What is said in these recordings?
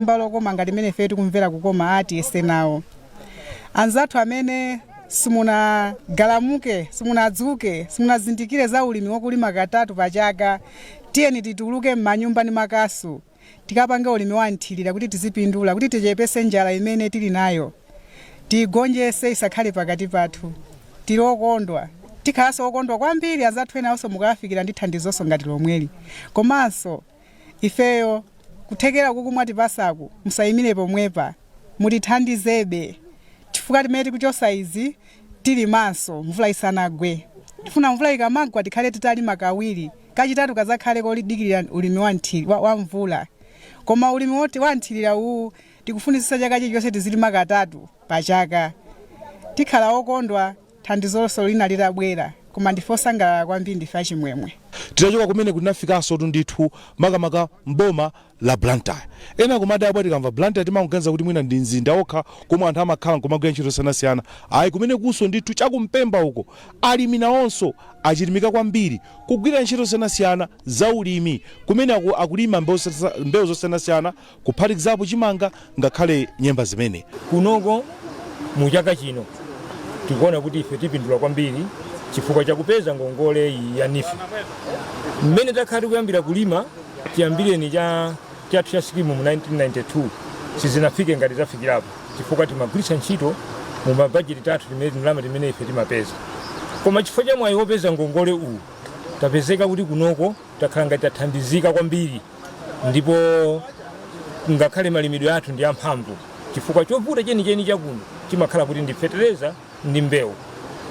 mbalo koma ngati mene fetu kumvera kukoma ati ese nawo. Anzathu amene simuna galamuke, simuna dzuke, simuna zindikire za ulimi wokulima katatu pachaka, tiyeni tituluke m'manyumba ndi makasu. Tikapange ulimi wa nthilira kuti tizipindula, kuti tichepese njala imene tili nayo. Tigonjese isakhale pakati pathu. Tili okondwa. Tikhaso okondwa kwambiri anzathu ena onso mukafikira ndi thandizonso ngati lomweli. Komanso ifeyo kuthekera kukumwa tipasaku musayimire pomwepa mutithandizebe chifukwa timene kuchosa izi tili maso mvula isanagwe. Tifuna mvula ikamagwa tikhale titalima kawiri kachitatu kazakhale kolidikirira ulimi wa mvula. Koma ulimi wa nthilira uwu tikufunisisa chaka chilichonse tizilima katatu pachaka. Tikhala okondwa thandizonso lina litabwera koma ndife osangalala kwambiri ndife achimwemwe. Titachoka kumene kunafikaso ndithu makamaka mboma la Blantyre. Ena kumati abwa tikamva Blantyre timakuganiza kuti mwina ndi mzinda okha komwe anthu amakhala kumagwira ntchito zosiyanasiyana. Ayi kumene kunso ndithu chakumpemba uko alimi nawonso achilimika kwambiri kugwira ntchito zosiyanasiyana za ulimi kumene akulima mbewu zosiyanasiyana kuphatikizapo chimanga ngakhale nyemba zimene. Kunoko mu chaka chino tikuona kuti ife tipindula kwambiri chifukwa chakupeza ngongole ya NIFI. Mmene takhati kuyambira kulima chiyambireni cha skimu mu 1992 sizinafike ngati zafikirapo chifukwa timagwiritsa ntchito mu mabajeti tatu timene ife timapeza. Koma chifukwa cha mwayi wopeza ngongole uwu tapezeka kuti kunoko takhala ngati tathandizika kwambiri ndipo ngakhale malimidwe athu ndi amphamvu chifukwa chovuta chenicheni chakuno chimakhala kuti ndi fetereza ndi mbewu.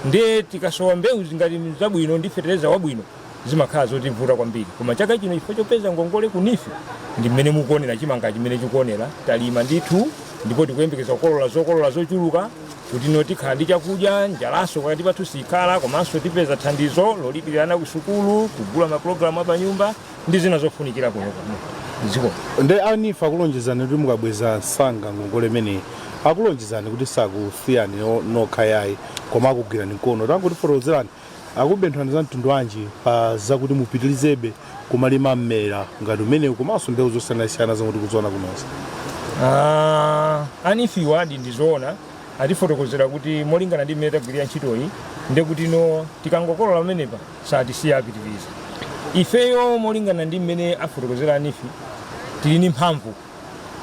Ndiye tikasowa mbewu ngati zabwino ndi fetereza wabwino zimakhala zotivuta kwambiri. Koma chaka chino chifukwa chopeza ngongole ku NIFI ndi mmene mukuonera chimanga chimene chikuonera talima ndithu ndipo tikuyembekeza zokolola zochuluka kuti no tikhala ndi chakudya njalaso pakati pathu sikhala komanso tipeza thandizo lolipirana ku sukulu kugula mapulogalamu apanyumba ndi zina zofunikira kuno. Nde NIFI akulonjezani kuti mukabweza sanga ngongole imene akulonjezani kuti sakusiyani nokha yayi koma akugwirani mkono. Tangotifotokozerani akubenthani za mtundu wanji pa zakuti mupitirizebe kumalima mmera ngati umene komanso mbewu zosiyanasiyana zomwe tikuziona kunonso. NIFI wadi ndizoona atifotokozera kuti molingana ndi mmene tagwirira ntchitoyi ndi kuti no tikangokolola pamenepa satisiya apitiriza. Ifeyo molingana ndi mmene afotokozera NIFI tili ndi mphamvu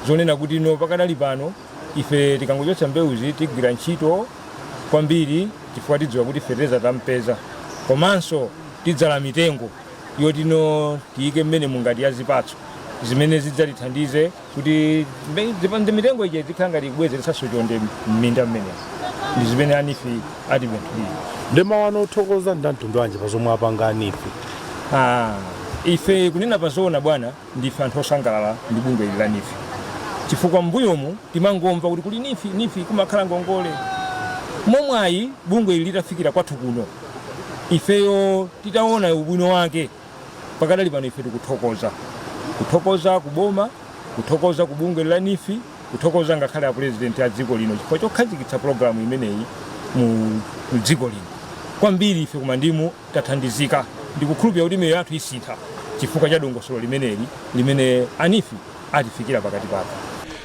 zonena kuti no pakadali pano ife tikangochotsa mbewuzi tigwira ntchito kwambiri chifukwa tidziwa kuti fetereza tampeza komanso tidzala mitengo yoti no tiyike mmene mungati ya zipatso zimene zidzatithandize kuti mitengo ije zikhala ngati kubwezeretsanso chonde m'minda mmene ndi zimene NIFI atibenthulira. Ndi mawu othokoza ndi mtundu wanji pa zomwe apanga NIFI. Ife kunena pazoona bwana ndife anthu osangalala ndi bungwe la NIFI chifukwa mbuyomu timangomva kuti kuli NIFI kumakhala ngongole momwayi bungwe litafikira kwathu kuno ifeyo titaona ubwino wake pakadali pano ife tikuthokoza kuboma, kuthokoza kubungwe la NIFI, kuthokoza ngakhale a president a dziko lino chifukwa chokhazikitsa programu imeneyi mu dziko lino. Kwambiri ife kumandimu tathandizika ndikukhulupirira kuti miyoyo yathu isintha chifukwa cha dongosolo limene NIFI atifikira pakati pake.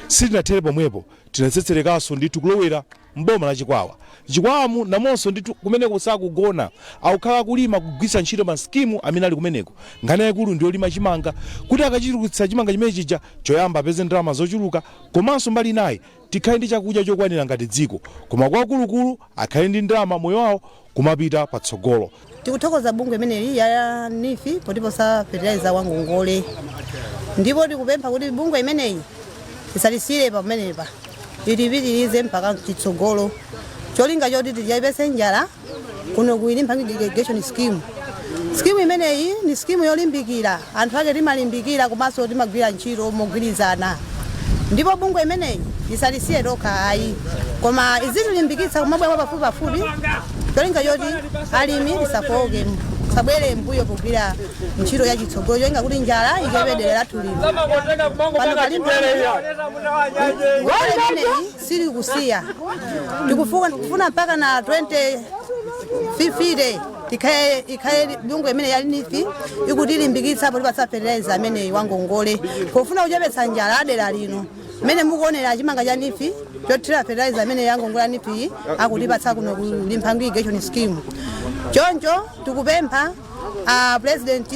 Sitinatere pomwepo tinatsetserekanso ndithu kulowera mboma la Chikwawamu namonso ndithu kumene kusakugona akukhala kulima kugwiritsa ntchito maskimu amene ali kumeneko. Nkhani yakulu ndi yolima chimanga kuti akachulukitsa chimanga chimene chija choyamba apeze ndalama zochuluka komanso mbali naye tikhale ndi chakudya chokwanira ngati dziko koma kwa akuluakulu akhale ndi ndalama moyo wawo kumapita patsogolo. Tikuthokoza bungwe imeneyi ya NIFI potiposa fertilizer wa ngongole ndipo tikupempha kuti bungwe imeneyi isalisire pamenepa itipitirize mpaka chitsogolo cholinga choti tichepetse njala kuno kuilimba irrigation scheme. Scheme imeneyi ni scheme yolimbikira anthu ake timalimbikira komanso timagwira ntchito mogwirizana ndipo bungwe imeneyi isalisire lokha ayi koma izitilimbikitsa kumabwera pafupi cholinga choti alimi tisafoke sabwere mbuyo kugwira ntchito ya chitsogolo cholinga kuti njala ikapedere latulima pano palimba siri kusiya tikufuna mpaka na 2050 ikaye bungwe imene ya NIFI ikutilimbikitsa poti pasapeleza amene wangongole pofuna kuchepetsa njala adera lino mene mukuonera chimanga cha nifi chothira fertilizer mene yangongola nifi akutipatsa kuno kulimphangi irrigation scheme. Choncho tikupempha president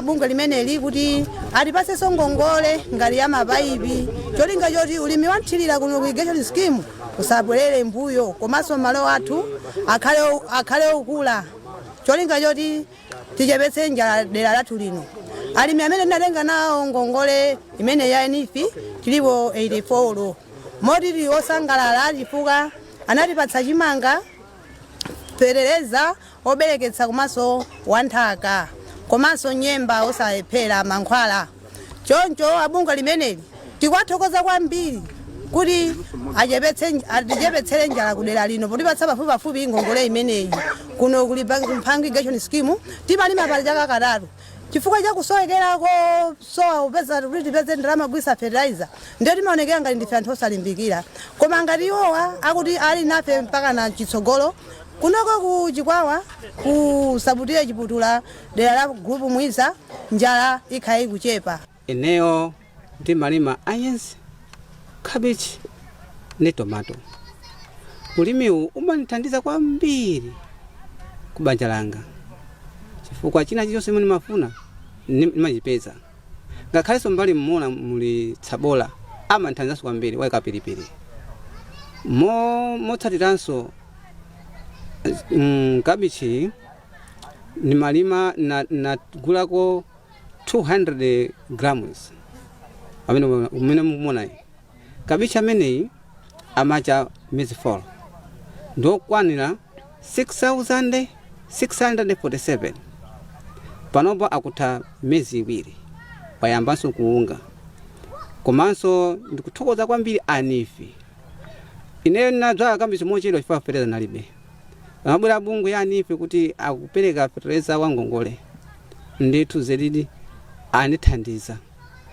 bungwe limeneli kuti atipatsenso ngongole ngati ya mapaipi cholinga choti ulimi wanthirira kuno ku irrigation scheme usabwerere mbuyo komanso malo athu akhale ukula cholinga choti tichepetse njala dera lathu lino. Alimi amene tinatenga nawo ngongole imene ya nifi tilipo 84 moti osangalala chifukwa anatipatsa chimanga fertilizer obereketsa komanso wanthaka komanso nyemba osalephera mankhwala. Choncho abungwe limeneli tikwathokoza kwambiri kuti atichepetsere njala kudera lino potipatsa pafupipafupi ngongole imeneyi kuno kulimphangi irrigation scheme timalima pali chaka katatu chifukwa chakusowekerako sowa upeza kuti tipeze ndalama kugulitsa fertilizer ndiyo timaonekera ngati ndife anthu osalimbikira koma ngati iwowa akuti ali nafe mpaka na chitsogolo kunoko ku Chikwawa ku Sabutiya Chiputula dera la grupu Mwiza njala ikhala ikuchepa. Eneo timalima onions, cabbage ne tomato. Ulimi umanithandiza kwambiri kubanja langa chifukwa china chonse mwe mafuna nimachipeza ngakhalenso mbali mmona muli tsabola amanthandiza kwambiri waika pilipili motsatiranso cabbage ni malima na gulako 200 grams amene mumona cabbage ameneyi amacha miezi 4 ndo kwanira 6,647 panopo akutha miezi 2 payambanso kuunga komanso ndikuthokoza kwambiri anifi ine nadzala cabbage mochedwa chifukwa fertilizer nalibe amabwera bungwe ya anifi kuti akupereka fertilizer wa ngongole ndithu zedidi anithandiza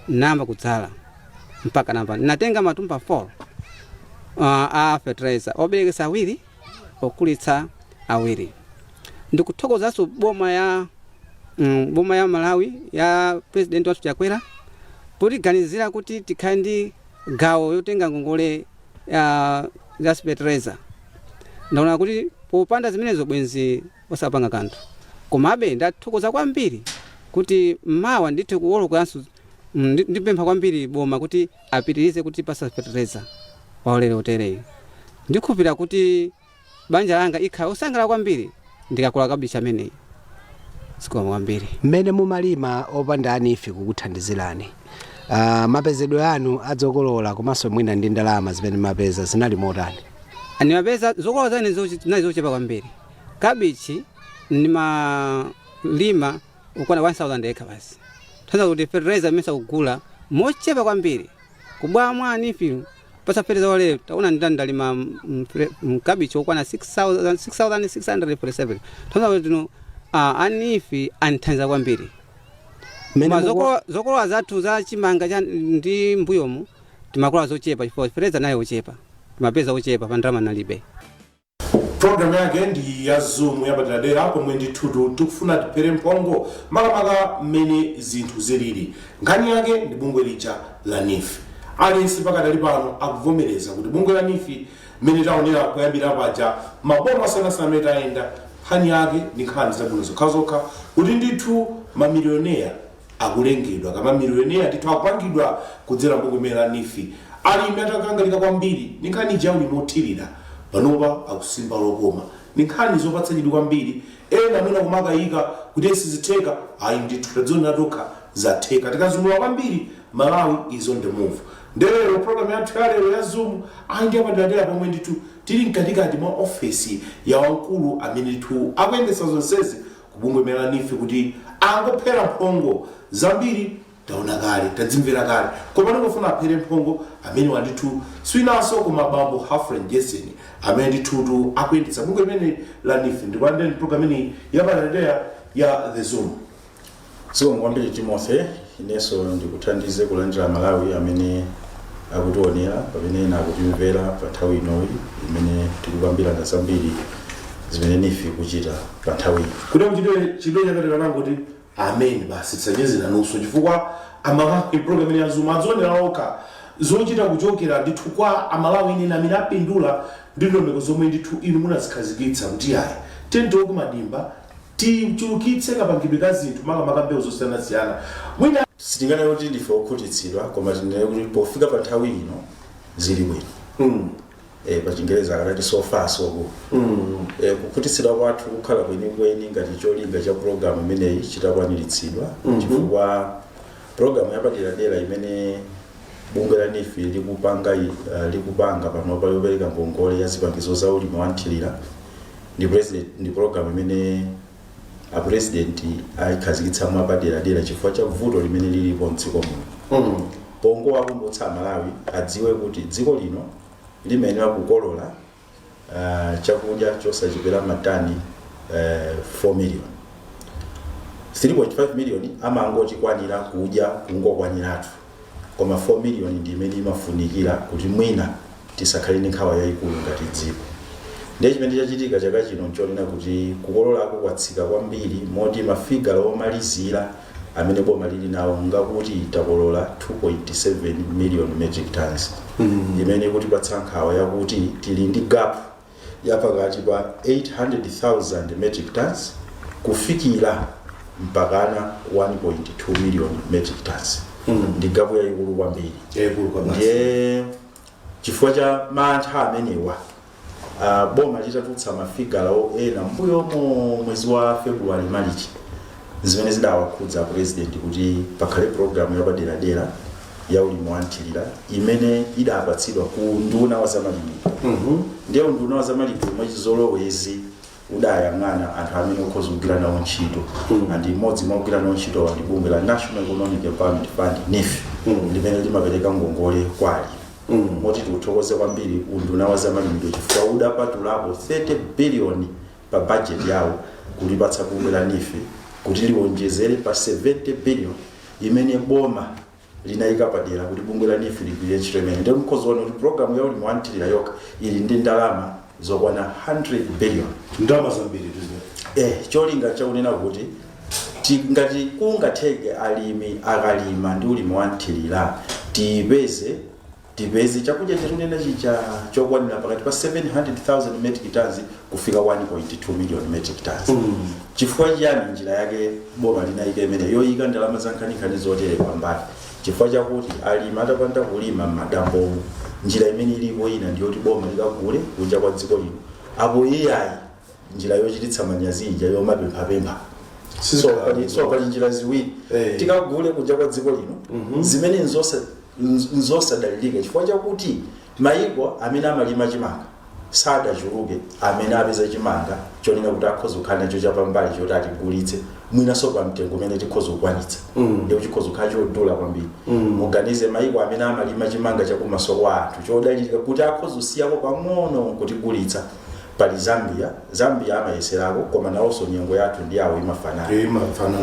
namba kudzala mpaka namba natenga matumba 4 a fertilizer oberekesa awiri okulitsa awiri. Ndikuthokozaso boma ya Malawi ya president wathu Chakwera potiganizira kuti tikhale ndi gawo yotenga ngongole ya fertilizer. Ndaona kuti popanda zimenezo bwenzi osapanga kanthu komabe ndathokoza kwambiri kuti mawa ndithe kuwolokanso ndipempha kwambiri boma kuti apitirize kuti pasa fertilizer waolere utereyi. Ndikhupira kuti banja langa ikhala osangala kwambiri ndikakula cabbage ameneyi sikoma kwambiri. Mmene mumalima opanda anifi kukuthandizirani mapezedwe anu adzokolola komanso mwina ndi ndalama zimene mapeza zinali motani? Ani mapeza zokolola zane zochepa kwambiri. Cabbage ni malima ukwana 1000 acre basi. Tanza kuti fertilizer imesa kugula mochepa kwambiri kubwamwa anifi pasa fertilizer wale taona ndalima cabbage ukwana 6,647 tanza kuti anifi anthandiza kwambiri. Zokolola zathu za chimanga ndi mbuyomu timakolola zochepa chifukwa fertilizer nayo ochepa timapeza ochepa pa ndalama nalibe. Program yake ndi ya Zoom ya Badadera pomwe ndithu tikufuna tipere mphongo makamaka mmene zinthu zilili. Nkhani yake ndi bungwe lija la NIFI. Aliyense pakadali pano akuvomereza kuti bungwe la NIFI mmene taonera kuyambira paja maboma asanasana tayenda nkhani yake ndi nkhani zabwino zokhazokha kuti ndithu mamilioneya akulengedwa kama milioneya ndithu akupangidwa kudzera bungwe la NIFI. Alimi atakangalika kwambiri ndi nkhani ja ulimi othirira panopa akusimba lokoma ndi nkhani zopatsa chidwi kwambiri ena amene akumakayika kuti sizitheka ayi ndithu tadzona tokha zatheka tikazumula kwambiri Malawi is on the move. Ndero program yathu lero ya Zoom ayi ndi Badadera pomwe ndithu tili mkatikati mwa ofisi ya wamkulu amene ndithu akuyendetsa zonsezi kubungwe la NIFI kuti angophera mphongo zambiri taona kale tadzimvera kale koma ndikufuna aphere mphongo amene wandithu swinaso kumabambo Hafren Jason amene ndithu akuyendetsa bungwe limene la NIFI ndikwande program imene ya Badadera ya the Zoom. So ngwambiri Timothy ineso ndikuthandize kulandira Malawi amene akutionera pamene nakutimvera pa nthawi inoyi imene tikukambira zambiri zimene NIFI kuchita pa nthawi kuti muchite chidwe chakatera nango kuti amen basi tsanyezi nanuso chifukwa amama program ya Zoom adzonera okha zochita kuchokera ndithu kwa amalawi ine amene apindula ndi ndondomeko zomwe ndithu inu munazikhazikitsa kuti ayi tentiwo kumadimba tichulukitse kapangidwe ka zinthu makamaka mbewu zosiyanasiyana mwina sitingane kuti ndife okhutitsidwa koma tinene kuti pofika pa nthawi ino zili bwino pa Chingereza akanati so far so good kukhutitsidwa kwathu kukhala kwenikweni ngati cholinga cha programu imeneyi chitakwaniritsidwa chifukwa programu yapaderadera imene bungwe la NIFI likupanga panopa yopereka ngongole ya zipangizo za ulimi wanthilira ndi programu imene a president ayikhazikitsa mwapaderadera chifukwa cha vuto limene lilipo mdziko muno pongo wakumbutsa Malawi adziwe kuti dziko lino limenera kukolola chakudya chosachepera matani 4 million 3.5 million amangoti kwanira kudya kungokwaniratu koma 4 million ndi imene imafunikira kuti mwina tisakhale ndi nkhawa yayikulu ngati dziko. Ndiye chimene chachitika chaka chino nchonena kuti kukololako kwatsika kwambiri moti mafigala omalizira amene boma lili nawo ngakuti takolola 2.7 million metric tons imene kuti patsankhawa yakuti tili ndi gap yapakati pa 800,000 metric tons kufikira mpakana 1.2 million metric tons ndi gapu yayikulu kwambiri. Ndiye chifukwa cha mantha amenewa boma litatulutsa mafigala ena mbuyo mwezi wa February March zimene zidawakhudza president kuti pakhale programu yapaderadera ya ulimi wanthilira imene idapatsidwa ku nduna wa zamalimi. Ndiye nduna wa zamalimi mwachizolowezi udayang'ana anthu amene ukhoza kugwira nawo ntchito andi imodzi mwa kugwira nawo ntchito ndi bungwe la National Economic Empowerment Fund NIFI limene limapereka ngongole kwa alimi. Moti tikuthokoze kwambiri unduna wa zamalimi chifukwa udapatulapo 30 billion pa budget yawo kulipatsa bungwe la NIFI kuti liwonjezere pa 70 billion imene boma linayika padera kuti bungwe la NIFI ligwire ntchito imene. Ndiye mukhozaona kuti programu ya ulimi wanthilira yokha ili ndi ndalama zokwana 100 billion. ndalama zambiri cholinga chakunena kuti ngati kungatheke alimi akalima ndi ulimi wanthilira tipeze chakudya chatunena chicha chokwanira pakati pa 700,000 metric tons kufika 1.2 million metric tons. Chifukwa chiyani njira yake boma linayika imene yoyika ndalama za nkhaninkhani zotere pambali chifukwa chakuti alimi atapanda kulima m'madambo njira imene ilipo ina ndiyoti boma likagule kunja kwa dziko lino apo iyayi njira yochititsa manyazi ija yomapemphapempha. So pali njira ziwiri tikagule kunja kwa dziko lino zimene nzosadalirika chifukwa chakuti mayiko amene amalima chimanga sadachuluke amene apeza chimanga chonena kuti akhoza kukhala nacho chapambali choti atigulitse mwinaso pa mtengo umene tikhoza kukwanitsa ndiwo chikhoza kukhala chodula kwambiri. Muganize mayiko amene amalima chimanga chakumasoko athu chodalirika kuti akhoza kusiyako pang'ono kutigulitsa pali Zambia amayeserako koma nawonso nyengo yathu ndi yawo imafanana.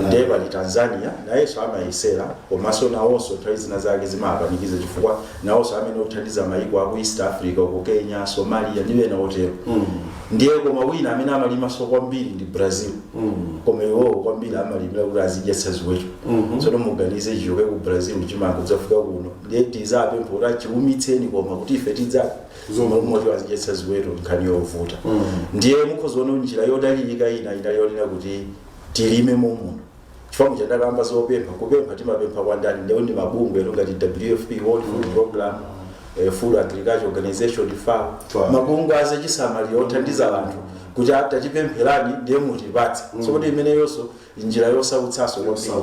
Ndiye pali Tanzania nayenso amayesera komanso nawonso nthawi zina zake zimapanikiza chifukwa nawonso amene othandiza mayiko aku East Africa ku Kenya, Somalia ndiwe nawotero. Ndiye koma wina amene amalima so kwambiri ndi Brazil koma iwo kwambiri amalimira kuti azidyetsa ziweto. Tsono muganize chichoke ku Brazil chimanga kudzafika kuno ndiye tizapempha kuti chiumitseni koma kuti ife tidza zomwe azidyetsa ziweto nkhani yovuta. Ndiye mukhozaona njira yodalirika ina yonena kuti tilime muno chifukwa chandakamba kupempha timapempha kwa ndani ndiye ndi mabungwe ngati WFP World Food Program, Food Agriculture Organization FAO mabungwe azachisamali othandiza anthu kuti atachipempherani ndiye mutipatse. So kuti imene yonso njira yosautsaso kwambiri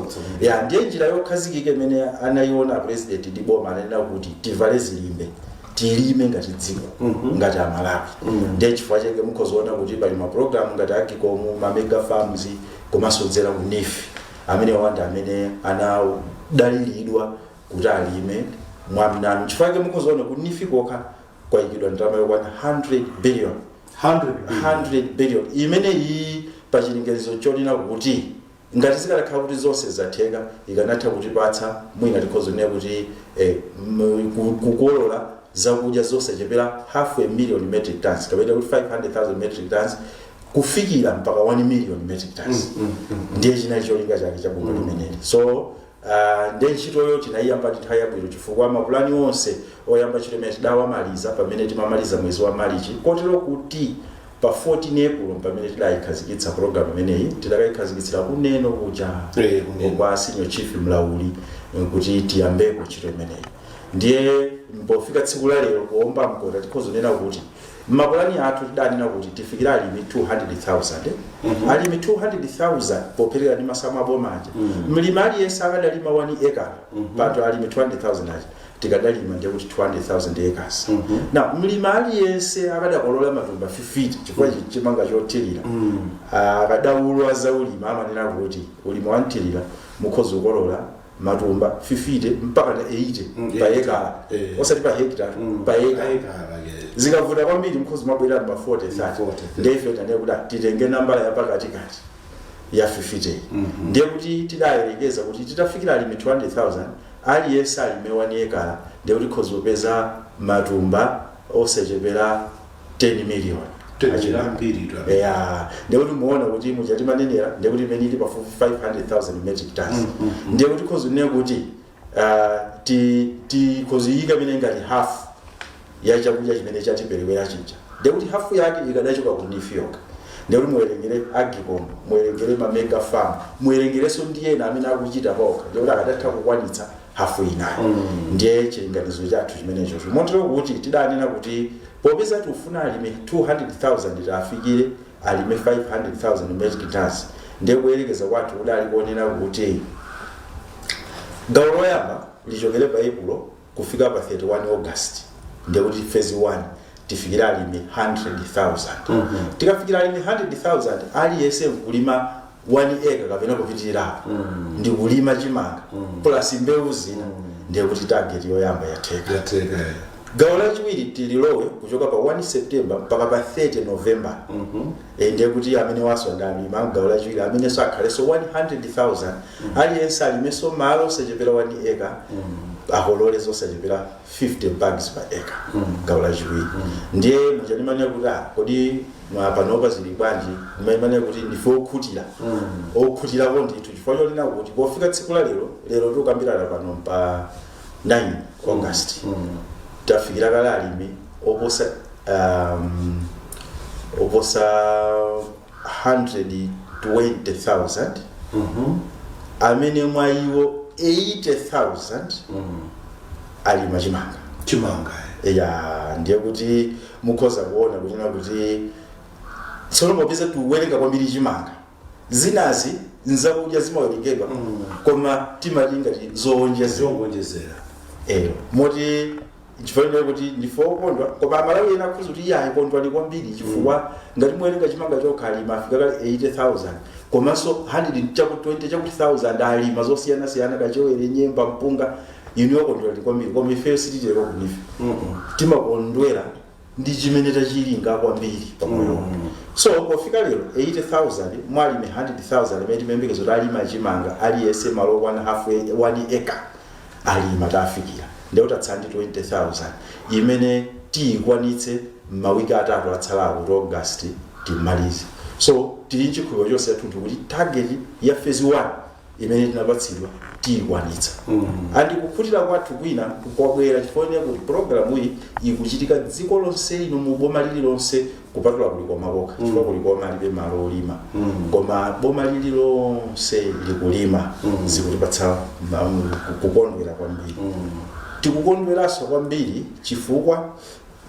ndiye njira yokhazikika imene anayiona president ndi boma ananena kuti tivale zilimbe tilime ngati dziko ngati Amalawi. Ndiye chifukwa chake mukhozaona kuti pali maprogramu ngati Agikomu, ma mega farms komanso dzera ku NIFI amene wanda amene anadaliridwa kuti alime mwamnanu. Chifukwa chake mukhozaona kuti NIFI kokha kwayikidwa ndalama yokwana 100 billion imene iyi pa chilinganizo chonena kuti ngati zikadakhala kuti zonse zatheka ikanatha kutipatsa mwina tikhozaona kuti kukolola zakudya zosachepera 500,000 metric tons kapena kuti 500,000 metric tons kufikira mpaka 1 million metric tons. Ndiye chinachi cholinga chake cha bungwe limeneli. So ndi ntchitoyo tinayiyamba nthawi yabwino chifukwa mapulani onse oyamba ntchito imene tidawamaliza pamene timamaliza mwezi wa Marichi, kotero kuti pa 14 April pamene tidayikhazikitsa program imeneyi tidakayikhazikitsira kuneno kuja kwa senior chief mlauli kuti tiyambeko ntchito imeneyi. Ndiye mpofika tsiku la lero kuomba mkota tikhozonena kuti mapulani athu tidanena kuti tifikira alimi 200,000 alimi 200,000 popereka ndi masama abomaje mlimi aliyense akadalima 1 acre pato alimi 200,000 aja tikadalima ndiye kuti 200,000 acres. Na mlimi aliyense akadakolola matumba 50 chifukwa chimanga chotilira akadaulwa za ulimi amanena kuti ulimi wantilira mukhoza kukolola matumba 50 mpaka 80 pa acre osati pa hectare pa acre zikavuta kwambiri mkhozi mabwera namba 40 30 ndefe tande kuti titenge nambala ya pakati kati ya 50 ndiye kuti tidayerekeza kuti titafikira alimi 200,000 aliyense alime 1 acre ndiye kuti khozi upeza matumba osachepera 10 million ndiye kuti muona kuti mujati manenera ndiye kuti imene ili pafupi 500,000 metric tons ndiye kuti khozi unene kuti khozi yika imene ngati half ya chakudya chimene chatiperewera chinja ndiye kuti hafu yake ikadachoka ku NIFI yoka ndiye kuti muwerengere Agricom muwerengere ma mega farm muwerengereso ndiye ena amene akuchita poka ndiye kuti akadatha kukwanitsa hafu inayo ndiye chilinganizo chathu chimenecho motero kuti tidanena kuti popeza tifuna alime 200,000 tafikire alime 500,000 metric tons ndiye kuyerekeza kwathu kudali kuonera kuti gawo loyamba lichokere pa April kufika pa 31 August ndiye kuti phase 1 tifikira alimi 100,000 tikafikira alimi 100,000 aliyense kulima 1 acre kapena kupitirira ndi kulima chimanga plus mbewu zina ndiye kuti target yoyamba yatheka. Gawo lachiwiri tililowe kuchoka pa 1 September mpaka pa 30 November ndiye kuti amene wasondani gawo lachiwiri amene sakhaleso 100,000 aliyense alimeso malo osachepera 1 acre aholole zosachepera 50 bags per acre gawo lachiwiri ndiye mujanimanya kuti kodi panopa zili bwanji mmayimanya kuti ndife okhutirapo ndithu chifukwa chonena kuti pofika tsiku la lero tikukambirana pano pa 9 August tafikira kale alimi oposa 120,000 amene mwa iwo 80,000 alima chimanga ndiye kuti mukhoza kuona kuti tsono popeza tiwerenga kwambiri chimanga zinazi nzakudya zimawerengedwa koma timalinga zowonjezera moti chifukwa kuti ndifokondwa koma Malawi ena akhuza kuti iye akondwa ni kwambiri chifukwa ngati muwerenga chimanga chokha alima afika kale 80,000 komanso 120 chakuti 1000 alima zosiyana kachewere nyemba mpunga inu yokondwa ni kwambiri koma ife sititero kunifi timakondwera ndi chimene tachilinga kwambiri pamoyo so pofika lero 80,000 mwalime 100,000 amene timembekezo talima chimanga aliyense malo 1 acre alima tafikira ndiye tatsandi 20,000 imene tikwanitse mawiki atatu atsalawo ku August timalize so tili nchikhulupiriro chonse yathunthu kuti target ya phase 1 imene tinapatsidwa tikwanitsa andikukhutira kwathu kwina kwabwera chifukwa kuti program iyi ikuchitika dziko lonse lino mu boma lililonse kupatula kulikoma kokha chifukwa kulikoma alibe malo olima koma boma lililonse likulima zikutipatsa kukondwera kwambiri tikukondweranso kwambiri chifukwa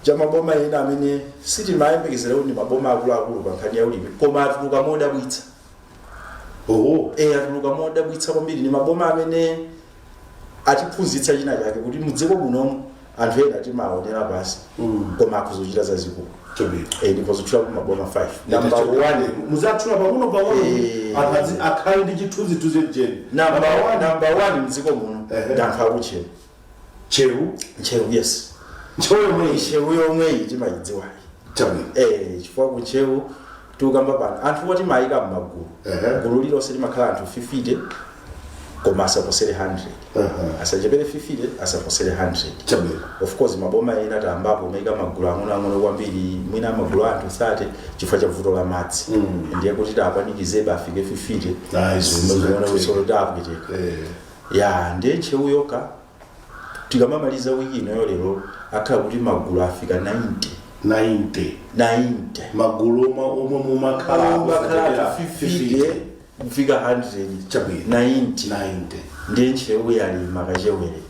cha maboma ena amene sitimayembekezera kuti maboma akuluakulu pa nkhani ya ulimi koma atuluka modabwitsa atuluka modabwitsa kwambiri ni maboma amene atiphunzitsa china chake kuti mudziko munomu anthu ena timaonera basi koma akuzochita zazikulu ndikozothula ku maboma 5 number 1 muzathula pamuno pa akhali ndi chithunzithunzi jeni number 1 mdziko muno ndanthu akuchera cheru yes cheru yomwe timayidziwa chifukwa kucheru tukamba pano anthu oti mayika m'magulu gulu lilonse limakhala anthu 50 koma asaposere 100 asachepere 50 asaposere 100 of course maboma ena tambapo mayika magulu ang'ono kwambiri mwina magulu anthu 30 chifukwa cha vuto la madzi ndiye kuti tapanikizebe afike 50 zimaona wisolo tapwiteka ya ndiye nchewu yoka tikamamaliza wiki inoyo lero akhala kuti magulu afika 90 magulu omwe mumakhala 50 kufika 190 ndiye nchewu yalima kachewere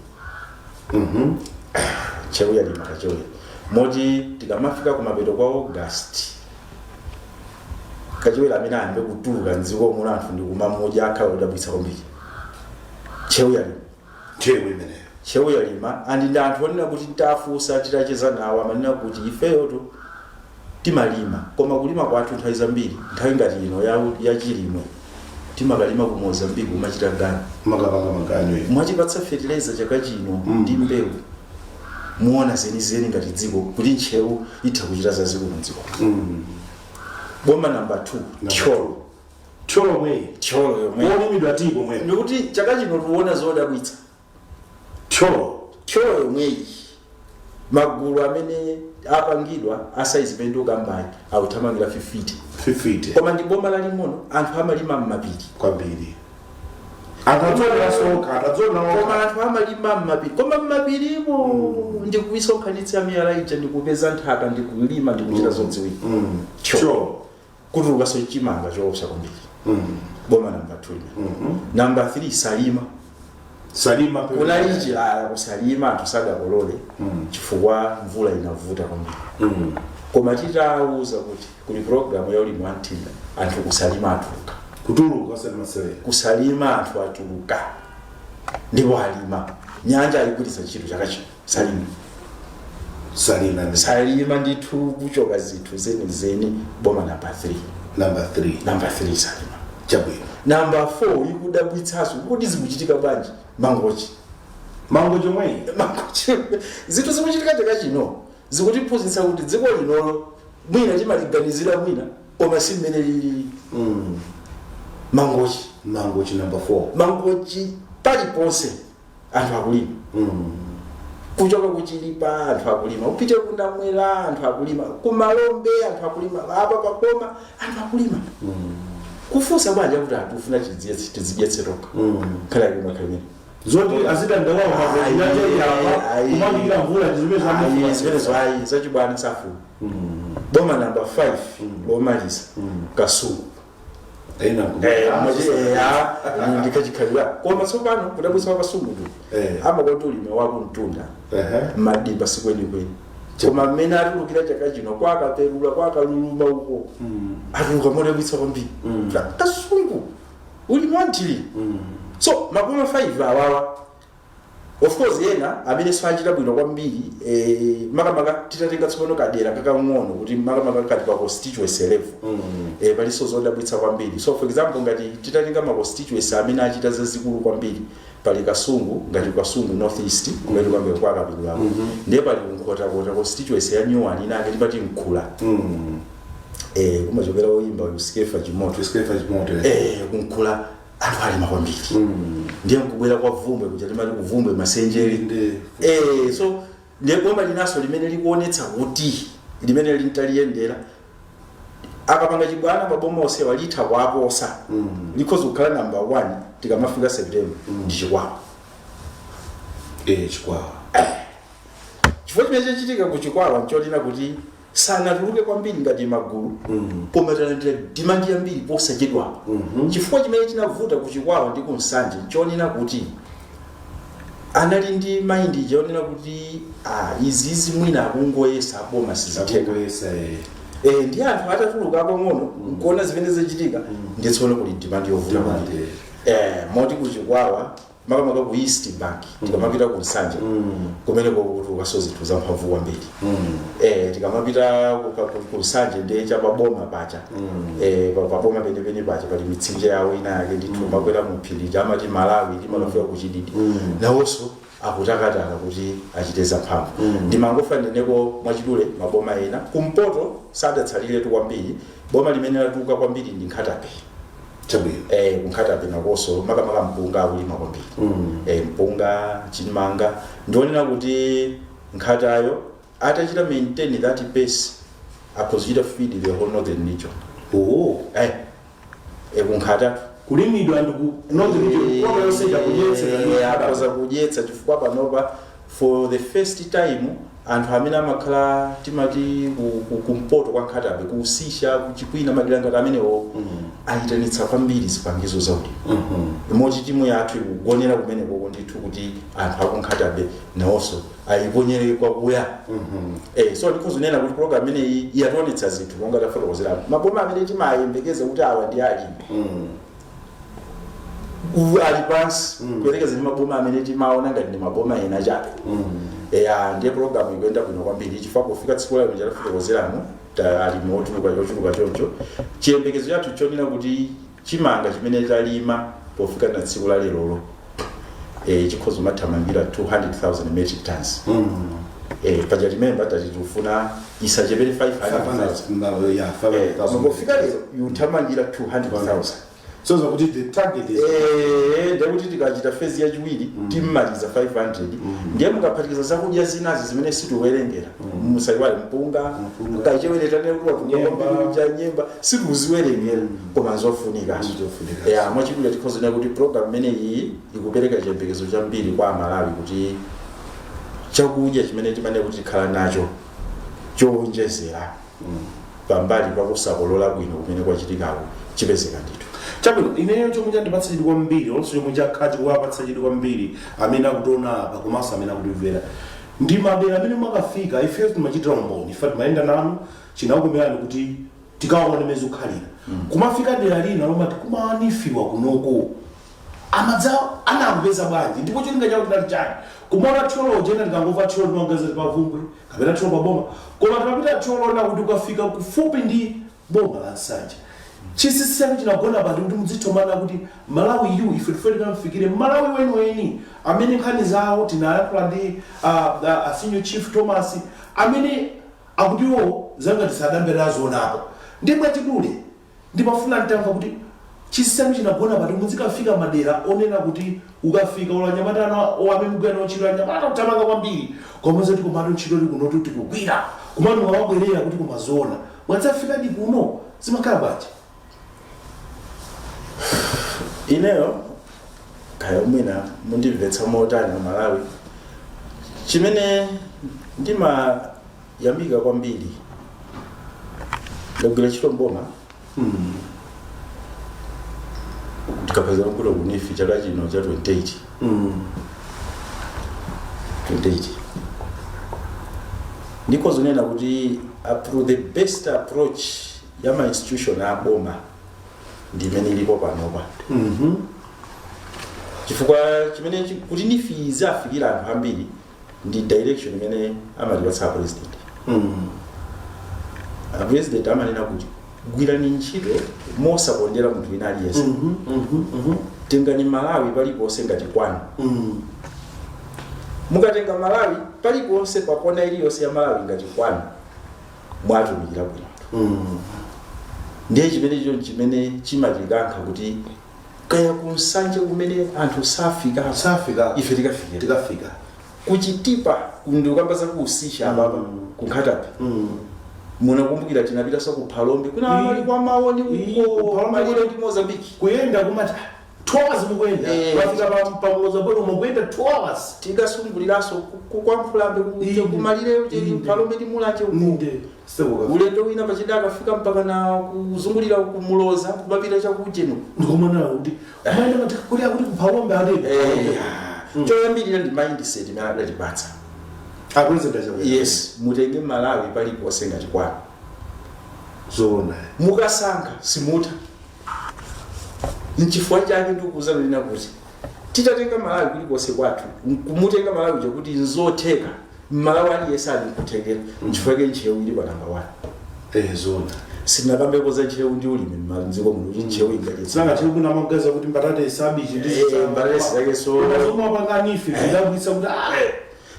nchewu yalima kachewere moti tikamafika kumapeto kwa August kachewere amene ayambe kutuluka mdziko muno anthu ndikumamuja akhala kudabwitsa kwambiri chewu yalima andi ndi anthu onena kuti tafusa titacheza nawo amanena kuti ifeyoto timalima koma kulima kwathu nthawi zambiri nthawi ngati ino ya chilimwe timakalima ku Mozambique umachita gani mwachipatsa fertilizer chaka chino ndi mbewu muona zenizeni ngati dziko kuti nchewu itha kuchita zazikulu mdziko boma namba 2 Tcholo yomwe ndikuti chaka chino tuona zodabwitsa Tcholo yomweyi magulu amene apangidwa asaizi pendo kambayi awuthamangira 50 koma ndi boma laling'ono anthu amalima m'mapiri kwambiri koma anthu amalima m'mapiri koma m'mapirimo ndikuisonkhanitsa miyala ija ndikupeza nthaka ndikulima ndikuchita zodziwika kutulukaso chimanga choopsa kwambiri boma namba 2 namba 3 salima kunali chilala kusalima anthu sadakolole chifukwa mvula inavuta kwambiri koma titawuza kuti kuli programu ya ulimi wanthimba anthu kusalima kusalima anthu atuluka ndipo alima nyanja ayigwiritsa ntchito chaka chino salima ndithu kuchoka zinthu zenizeni boma namba 3 salima chabwino namba 4 ikudabwitsaso kuti zikuchitika bwanji mangochi zinthu zikuchitika chaka chino zikutiphunzitsa kuti dziko linolo mwina timaliganizira mwina koma si mmene lili mangochi namba 4 mangochi paliponse anthu akulima kuchoka kuchilipa anthu akulima upite kundamwera anthu akulima kumalombe anthu akulima apa pakoma anthu akulima kufusa bwanji kuti atufuna tizidyetse toka khala kumene zoti azidandawa kumangira mvula zimene zachibwana safu boma namba 5 lomaliza Kasungu ndikachikhalira koma tsopano kudabwitsa Kasungu amakwati ulimi wako mtunda madimba sikwenikweni koma mmene atulukira chaka chino kwakaperula kwakaluluma uko atuluka modabwitsa kwambiri Kasungu ulimi wanthili so maboma 5 awawa of course yena amene swachita bwino kwambiri makamaka titatenga tsopano kadera kakang'ono kuti makamaka kati pa constituency level paliso zodabwitsa kwambiri so for example ngati titatenga ma constituency amene achita zazikulu kwambiri pali Kasungu ngati Kasungu North East kumene kwambiri kwa kapilula ndiye pali Nkota constituency ya Nyuwani inake tipati Mkhula kumachokera oyimba Skefa Chimoto Mkhula anthu alima kwambiri ndiye nkubwera kwa Vumbwe kuti alimali kuvumbwe masenjeri so ndiye boma linaso limene likuonetsa kuti limene lintaliyendera akapanga chibwana maboma onse walitha kwaposa likhoza kukhala namba 1 tikamafika September ndi Chikwawa chifukwa chimene chachitika ku Chikwawa nchotina kuti sanatuluke kwambiri ngati magulu koma talandira demand yambiri posachedwa chifukwa chimene chinavuta ku Chikwawa ndi ku Nsanje chonena kuti anali ndi mind chonena kuti izizi mwina akungoyesa boma sizitheka ndi anthu atatuluka pang'ono nkuona zimene zachitika nditsono kuli demand yovuta moti ku Chikwawa makamaka ku East Bank tikamapita ku Nsanje kumene kuti zinthu zamphamvu kwambiri tikamapita ku Nsanje ndiye chapaboma pacha paboma penepene pacha pali mitsinje yawo ina yake ndithu makwera mu phiri chamati Malawi timakafika ku Chididi nawonso akutakataka kuti achite zamphamvu ndimangofaneneko mwachidule maboma ena kumpoto sadatsalire tu kwambiri boma limene latuka kwambiri ndi Nkhatabe kunkhatabe nakoso makamaka mpunga ulima kwambiri mpunga chimanga ndionena kuti Nkhatayo atachita maintain that pace akuzita feed the whole northern region kunkhata kulimidwa ndikunoziichokoma yonse akoza kudyetsa chifukwa panopa for the first time anthu amene amakhala timati kumpoto kwa Nkhatabe kuusisha kuchikwina madilangati amenewo ayitanitsa kwambiri zipangizo za ulimi imodzi timu yathu ikugonera kumeneko ndithu kuti anthu aku Nkhatabe nawonso ayiponyere kwakuya so ndikuzunena kuti program imeneyi yationetsa zinthu monga tafotokozera maboma amene timayembekeza kuti awa ndi alimi ali pansi kuyerekeza ndi maboma amene timaona ngati ndi maboma ena chabe ndiye program ikuenda bwino kwambiri chifukwa kufika tsiku lalo chatafotokozeramo alimi ochuluka choncho chiyembekezo chathu chonena kuti chimanga chimene talima pofika na tsiku la lero chikhozo mathamangira 200,000 metric tons paja remember tati tufuna isachepere 500,000 pofika lero yuthamangira 200,000 so zakuti the target is ndekuti tikachita phase yachiwiri timmaliza 500 ndiye mukaphatikiza zakudya zinazi zimene situwerengera musaiwale mpunga kachiweretane kuwa nyemba situziwerengera koma zofunika mwachikulu tikhozana kuti program imene iyi ikupereka chiyembekezo chambiri kwa Malawi kuti chakudya chimene timane kuti tikhala nacho chowonjezera pambali pakusakolola bwino kumene kwachitikako chipezeka ndithu chabwino ineyo chomwe chandipatsa chidwi kwambiri onse chomwe chakhati kuwapatsa chidwi kwambiri amene akutiona apa komanso amene akutimvera ndi madera amene mwakafika ife timachitira umboni ife timayenda nanu chinakukomerani kuti tikaona mezi ukhalira kumafika dera lina lomati kumanifiwa kunoko amadzawo anakupeza bwanji ndipo cholinga chawo tinali chani kumaona tcholo jena tikangova tcholo timangazati pavumbwe kapena tcholo paboma koma timapita tcholo na kuti ukafika kufupi ndi boma la Nsanje chisisemu chinagona pati kuti mudzithomana kuti Malawi yu ife tifere kamfikire Malawi wenweni amene nkhani zawo tinayankhula ndi senior chief Thomas amene akutiwo zanga tisadambe nazo napo ndimwe chidule ndimafuna ntamva kuti chisisemu chinagona pati mudzikafika madera onena kuti ukafika olanyamatana owame mugana ochira nyamata kutamanga kwambiri komanso kuti komano ntchito likunotu tikugwira komano mwawabwerera kuti kumazona mwadzafika ndi kuno zimakhala bwanji ineyo kaya mwina mundimvetsa motani Malawi chimene ndima yambika kwambiri ndagwira ntchito mboma tikapeza kulo kunifi chaka chino cha 28 ndiko zonena kuti the best approach ya ma institution ya boma ndimene ilipo panopa chifukwa chimene kuti nifiza afikira anthu ambiri ndi direction imene amatipatsa president president amanena kuti gwirani ntchito mosakondera munthu wina aliyense tengani Malawi paliponse ngati kwanu mukatenga Malawi paliponse pakona iliyonse ya Malawi ngati kwanu mwatumikira bwino ndiye chimene chimatigankha kuti kaya kunsanje kumene anthu safika ife tikafika kuchitipa ndikukamba kuusisha ababa kunkhatabe munakumbukira tinapita so kuphalombe kuna amali kwa maoni uko palombe ndi Mozambique kuyenda kumati 2 hours mukwenda wafika pa Mozambique mukwenda 2 hours tikasunguliraso kukwamfulambe kumalire kuti palombe ndi mulanje uko ulendo wina pachidaka fika mpaka na kuzungulira kumuloza kubapita chakujeno ndikomana kuti amaenda kuti akuti kuphalombe adebe choyambirira ndi mindset imene adatipatsa yes mutenge Malawi paliponse ngati kwanu zona mukasankha simuta nchifukwa chake ndikukuuzani lina kuti titatenga Malawi kulikonse kwathu kumutenga Malawi chakuti nzotheka Malawi aliyense ali kuthekera nchifukwa ke nchewu ili pa namba 1 zona sinakambepo za nchewu ndi ulimi mmanziko muno kuti nchewu ingaletsa sanga tiri kuna magaza kuti mbatata isabichi ndizo mbatata zake so zoma panganifi ndabwisa kuti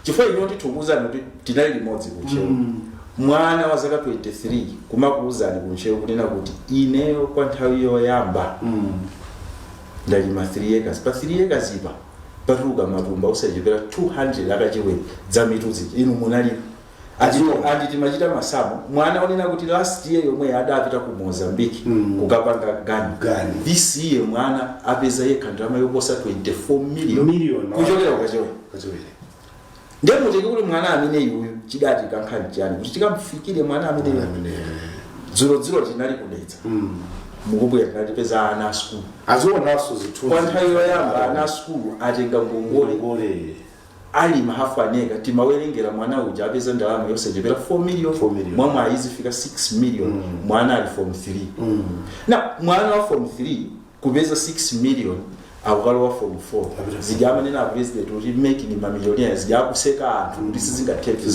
chifukwa ino titukuuzani kuti tinali limodzi kunchewu mwana wa zaka 23 kumakuuzani kunchewu kunena kuti ineyo kwa nthawi yoyamba ndalima 3 acres pa 3 acres ipa patuka matumba usachepera 200 akachiwe za mitudzi inu munali ati timachita masamu mwana onena kuti last year yomwe adapita ku Mozambique kukapanga gani this year mwana apeza yekha ndalama yoposa 24 million kuchokera kwachiwiri ndiye mutenge kuti mwana amene uyu chidati kankhani chani kuti tikamfikire mwana amene dzulo tinali kudetsa mukubwera tinatipeza ana school azionaso zithu kwa nthawi yoyamba ana school atenga ngongole ali mahafu aneka timawerengera mwana uja apeza ndalama yosachepera 4 million mwamwe ayizifika 6 million mwana ali form 3 na mwana wa form 3 kupeza 6 million akukalowa form 4 zijamanena president kuti making mamillionaire zijakuseka anthu kuti sizingatheke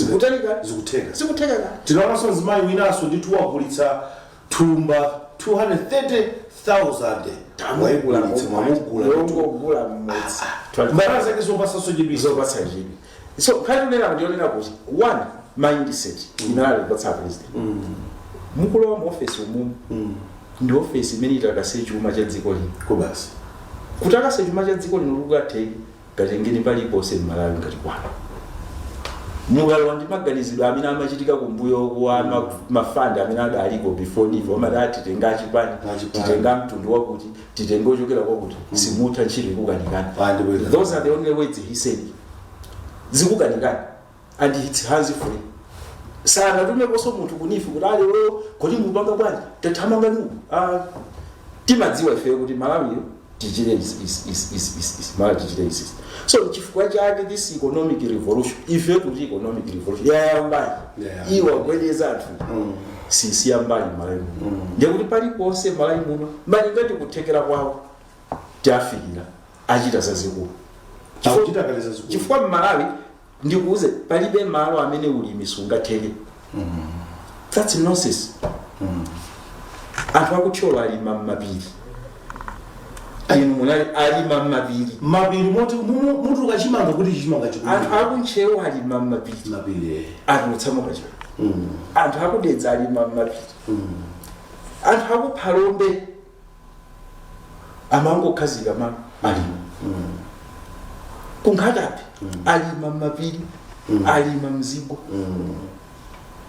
zikuteka tinaonanso mzimayi winaso ndi tuwagulitsa thumba 230,000 tamwegula ngogula mmodzi mbara zake zopasaso zopatsa jibi so khalonera ndionena kuti one mindset inali patsa president mukulowa mu office umumu ndi office imene itakase chuma cha dziko lino kubasi kuti akase chuma cha dziko lino lukatheke katengeni paliponse m'Malawi ngati kwano mukalowa ndi maganizidwe amene amachitika kumbuyo kwa mafanda amene adaliko before nivo amadati titenga chipani titenga mtundu wakuti titenga ochokera kwakuti simutha ntchito ikukanikani those are the only words he said zikukanikani and it's hands free sana tumekoso munthu kunifi kuti ali wewe kodi mupanga bwanji tathamanga nuku timadziwa ife kuti Malawi tichire is Malawi tichire is so chifukwa chake this economic revolution ife kuti economic revolution yayambali iwa kweleza anthu sisi yambali Malawi ndiye kuti paliponse Malawi muno mbali ngati kuthekera kwawo tafikira achita zazikulu chifukwa Malawi ndikuuze palibe malo amene ulimi sungatheke that's nonsense anthu akutcholo alima mapiri inu munali alima mapiri mutu ukachimanga kuti chimanga chikulu anthu akuntchero alima mapiri atulutsamo kacho anthu akudedza alima mapiri anthu akuphalombe amangokhazika alima kunkhatapi alima mapiri alima mzigo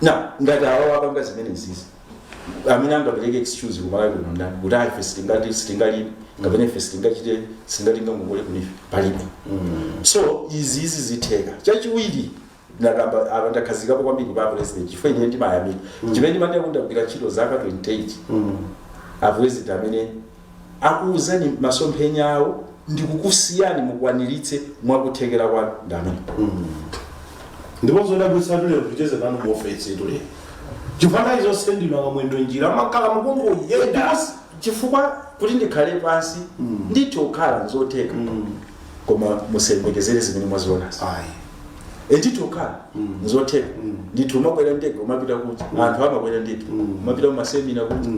na ngati awo apanga zimene zizi amene angapereke excuse kumalawi kuno ndani kuti ayi fe sitingalime ngapene fe sitingalinga ngongole kunife palibe so izi zitheka chachiwiri ndakhazikapo kwambiri pa president chifukwa ine ndimayamika chimene ndimandiyakunda kugwira ntchito zaka 28 apresident amene akuwuzani masomphenya awo ndikukusiyani mukwaniritse mwakuthekera kwanu ndamene ndipo zodabwitsa lero kucheze nanu mu office yetu lero chifukwa izo sendima kamwendo njira makala mukungu yenda chifukwa kuti ndikhale pansi nditokhala nzotheka koma musembekezere zimene mwaziona nditokhala nzotheka ndithu umakwera ndege umapita kuti anthu amakwera ndege umapita mumasemina kuti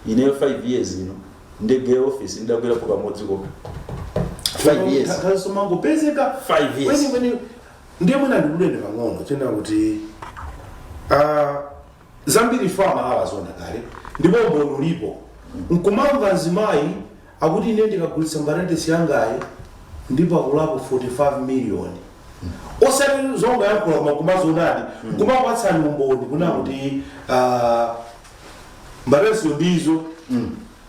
ineyo 5 years ino ndege office ndakwera kwa kamodzi koka 5 years kasomango pezeka 5 years when ndiye mwana ndulende pang'ono tena kuti zambiri fama awazona kale ndipo mbono ulipo nkumamva nzimayi akuti ine ndikagulitsa mbarendesi yangayi ndipo akulapo 45 million osati zonga yakula makumazonadi nkumapatsani umboni kuna kuti mbarendesi ndizo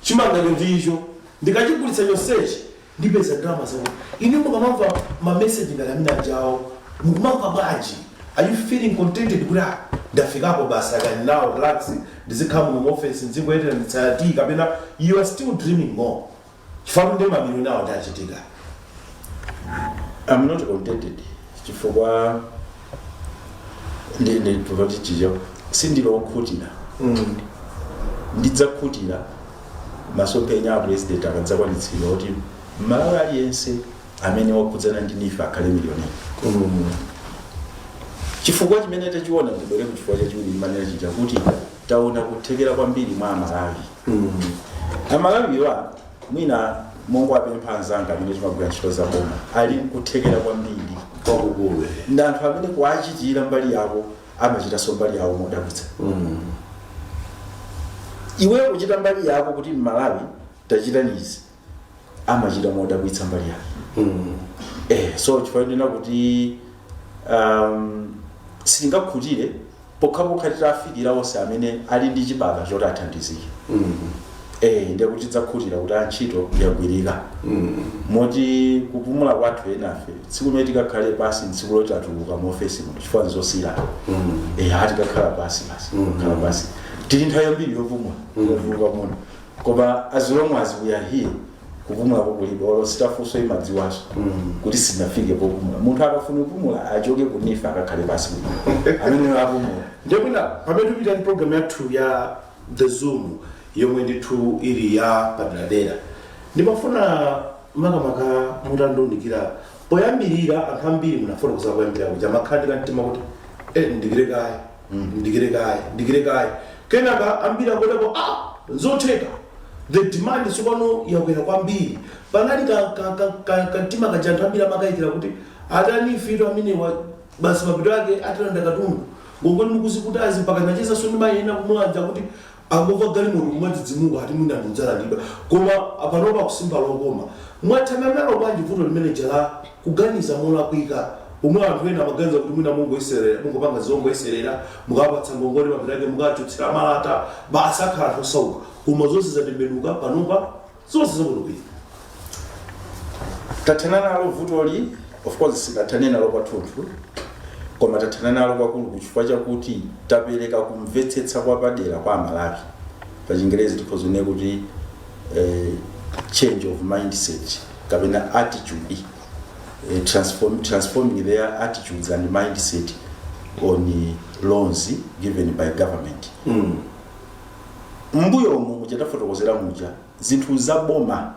chimanga ndizo ndikachigulitsa yonsechi ndipeza drama zawo ine mukamamva ma message ngalamina jawo mukumamva bwanji are you feeling contented kuti ndafikapo basi akani now relax ndizikhala mu office nzingoyetera nditsati kapena you are still dreaming more chifukwa ndi mabiro nawo ndachitika I'm not contented chifukwa ndi tuvati chijo sindilo okukhutira ndidzakhutira masomphenya a president akadzakwanitsidwa kuti Malawi aliyense amene wakhudzana ndi nife akhale miliyoneri chifukwa chimene tachiona ndibwere kuchifukwa chachiwiri manera chija kuti taona kuthekera kwambiri mwa Malawi Amalawiwa mwina mongo apempha anzanga amene timagwira ntchito za boma ali kuthekera kwambiri kwakukulu ndi anthu amene kuachitira mbali yawo amachita mbali yawo modabwitsa iwe kuchita mbali yako kuti Malawi tachita nizi amachita modabwitsa mbali yake so chifukwa ndina kuti singakhutire pokhapokha titafikira onse amene ali ndi chibaka choti athandizike ndiye kuti tidzakhutira kuti antchito yagwirika moti kupumula kwathu enafe tsiku limene tikakhale pasi tsiku loti atuluka mu ofesi muno chifukwa nzosiyiratu tikakhala pasi khala pasi tili nthawi yambiri yopumula yotuluka muno koma as long as we are here kupumula kukulibe olo sitafunso imadziwaso kuti sinafike popumula munthu akafuna kupumula achoke kunifa akakhale pasi amene apumula ndiye kwina pamene tupita ni program yathu ya the Zoom yomwe ndithu ili ya padera ndimafuna makamaka mutandiunikira poyambirira anthu ambiri munafuna kuza kuyambira kuja makhandika mtima kuti ndikire kaye kenaka ambiri akolepo zotheka the demand sokano yakwera kwambiri panali kantima kaja anthu ambiri amakayikira kuti atani fito amene basi mapito ake atalanda katundu ngongoni mukuzikutazi mpaka nacheza soni mayena kumwanja kuti angova galimoto kumwadzidzimuka ati mwina ndinzalandiba koma apanopa kusimba lokoma mwathana nalo bwanji vuto limene jala kuganiza molakwika umwe anthu ena amaganiza kuti mwina mungopanga zongoyeserera mukapatsa ngongole mapito ake mukachotsera malata basi akhala anthu osauka koma zonse zatembenuka panopa zonse zakulupira tathana nalo vutoli of course sitathane nalo kwathunthu koma tathana nalo kwakulu kuchifukwa chakuti tapereka kumvetsetsa kwapadera kwa Amalawi pa Chingerezi tikhozone kuti change of mindset kapena attitude transforming their attitudes and mindset on loans given by government mbuyo muchatafotokozera muja zinthu zaboma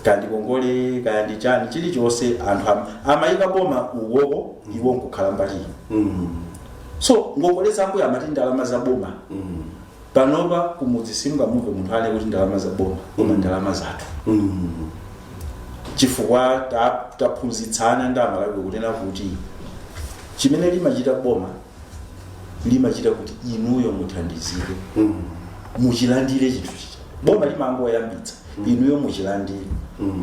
kandi ngongole kandi chani chilichonse anthu amayika boma uwoko iwo nkukhala mbali so ngongole zambuyo amati ndalama za boma panopa kumudzi simungamumve munthu ane kuti ndalama za boma koma ndalama zathu chifukwa taphunzitsana ndi Amalawi kunena kuti chimene limachita boma limachita kuti inuyo muthandizike muchilandire chinthu chicha boma limangoyambitsa inuyo muchilandire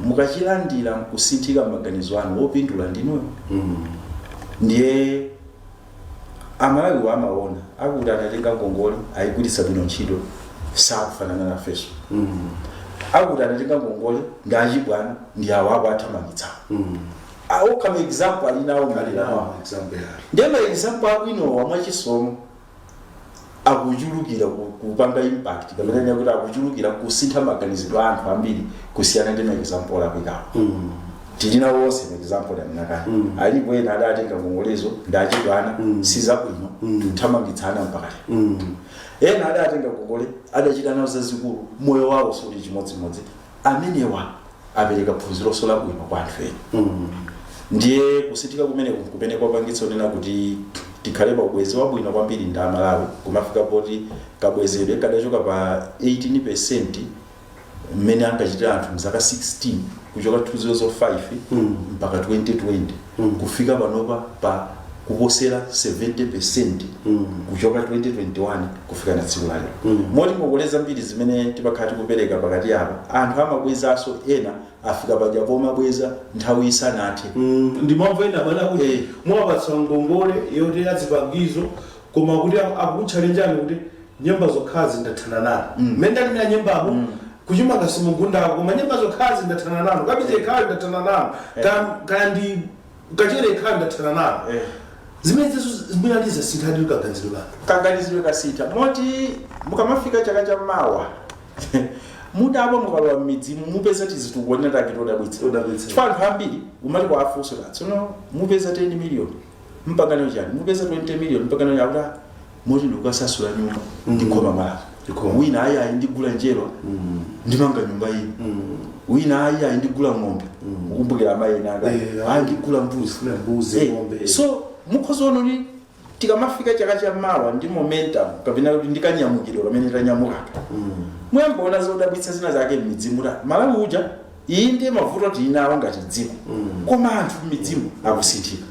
mukachilandira kusinthika maganizo anu opindula ndinuyo ndiye Amalawi amaona akuti anatenga ngongole ayigwiritsa bwino ntchito sakufanana na feso akuti anatenga ngongole ngachibwana ndi awapo athamangitsa awo kama example alinawo malinawo ndiye ma example abwinowa mwachisomo akuchulukira kupanga impact kapena kuti akuchulukira kusintha maganizidwe anthu ambiri kusiyana ndi ma example apikawo tilina wonse ma example aminakani alipo ena adatenga ngongolezo ndachibwana sizabwino tuthamangitsana mpaka ena adatenga ngongole adachita nazo zazikulu moyo wawo suli chimodzimodzi amenewa apereka phunziro labwino kwa anthu ena ndiye kusitika kumene kwapangitsa nena kuti tikhale pa ubwezi wabwino kwambiri ndi Amalawi kumafika poti kabwezedwe kadachoka pa 18% mmene ankachitira anthu mzaka 16 kuchoka 2005 mpaka 2020 kufika panopa pa kuposera 70% kuchoka 2021 kufika na tsiku lalo moti ngongoleza mbiri zimene tipakati kupereka pakati apa anthu amabwezaso ena afika paja pomabweza nthawi isanathe ndimamva ena bana kuti mwapatsa ngongole yoti azipangizo koma kuti akutchalenjani kuti nyemba zokhazi ndathana nalo mmene ndimya nyembapo kuchimanga simugunda koma nyemba zokhazi ndathana nalo kabize khali ndathana nalo kandi kachere khali ndathana nalo zimene zimuyaliza sinthadi kaganizidwe kasita moti mukamafika chaka cha mawa mudapo mukalowa m'midzimu mupeza tizitukuonera take todabwitsa chifukwa ambiri umati kwa afunso tsono mupeza 10 million mpangano chani mupeza 20 million mpangano yakuti moti ndikukasasula nyumba ndikhoma mala wina ayi ndigula njerwa ndimanga nyumba iyi wina ayi ndigula ng'ombe ukumbukira amayi nanga ndigula mbuzi ng'ombe so mukhozono ni tikamafika chaka cha mawa ndi momentum kapena kuti ndikanyamukiro kamene tanyamuka mwembona zodabwitsa zina zake m'midzimu Malawi uja iyi ndiye mavuto tinawo ngati dziko koma anthu m'midzimu akusinthika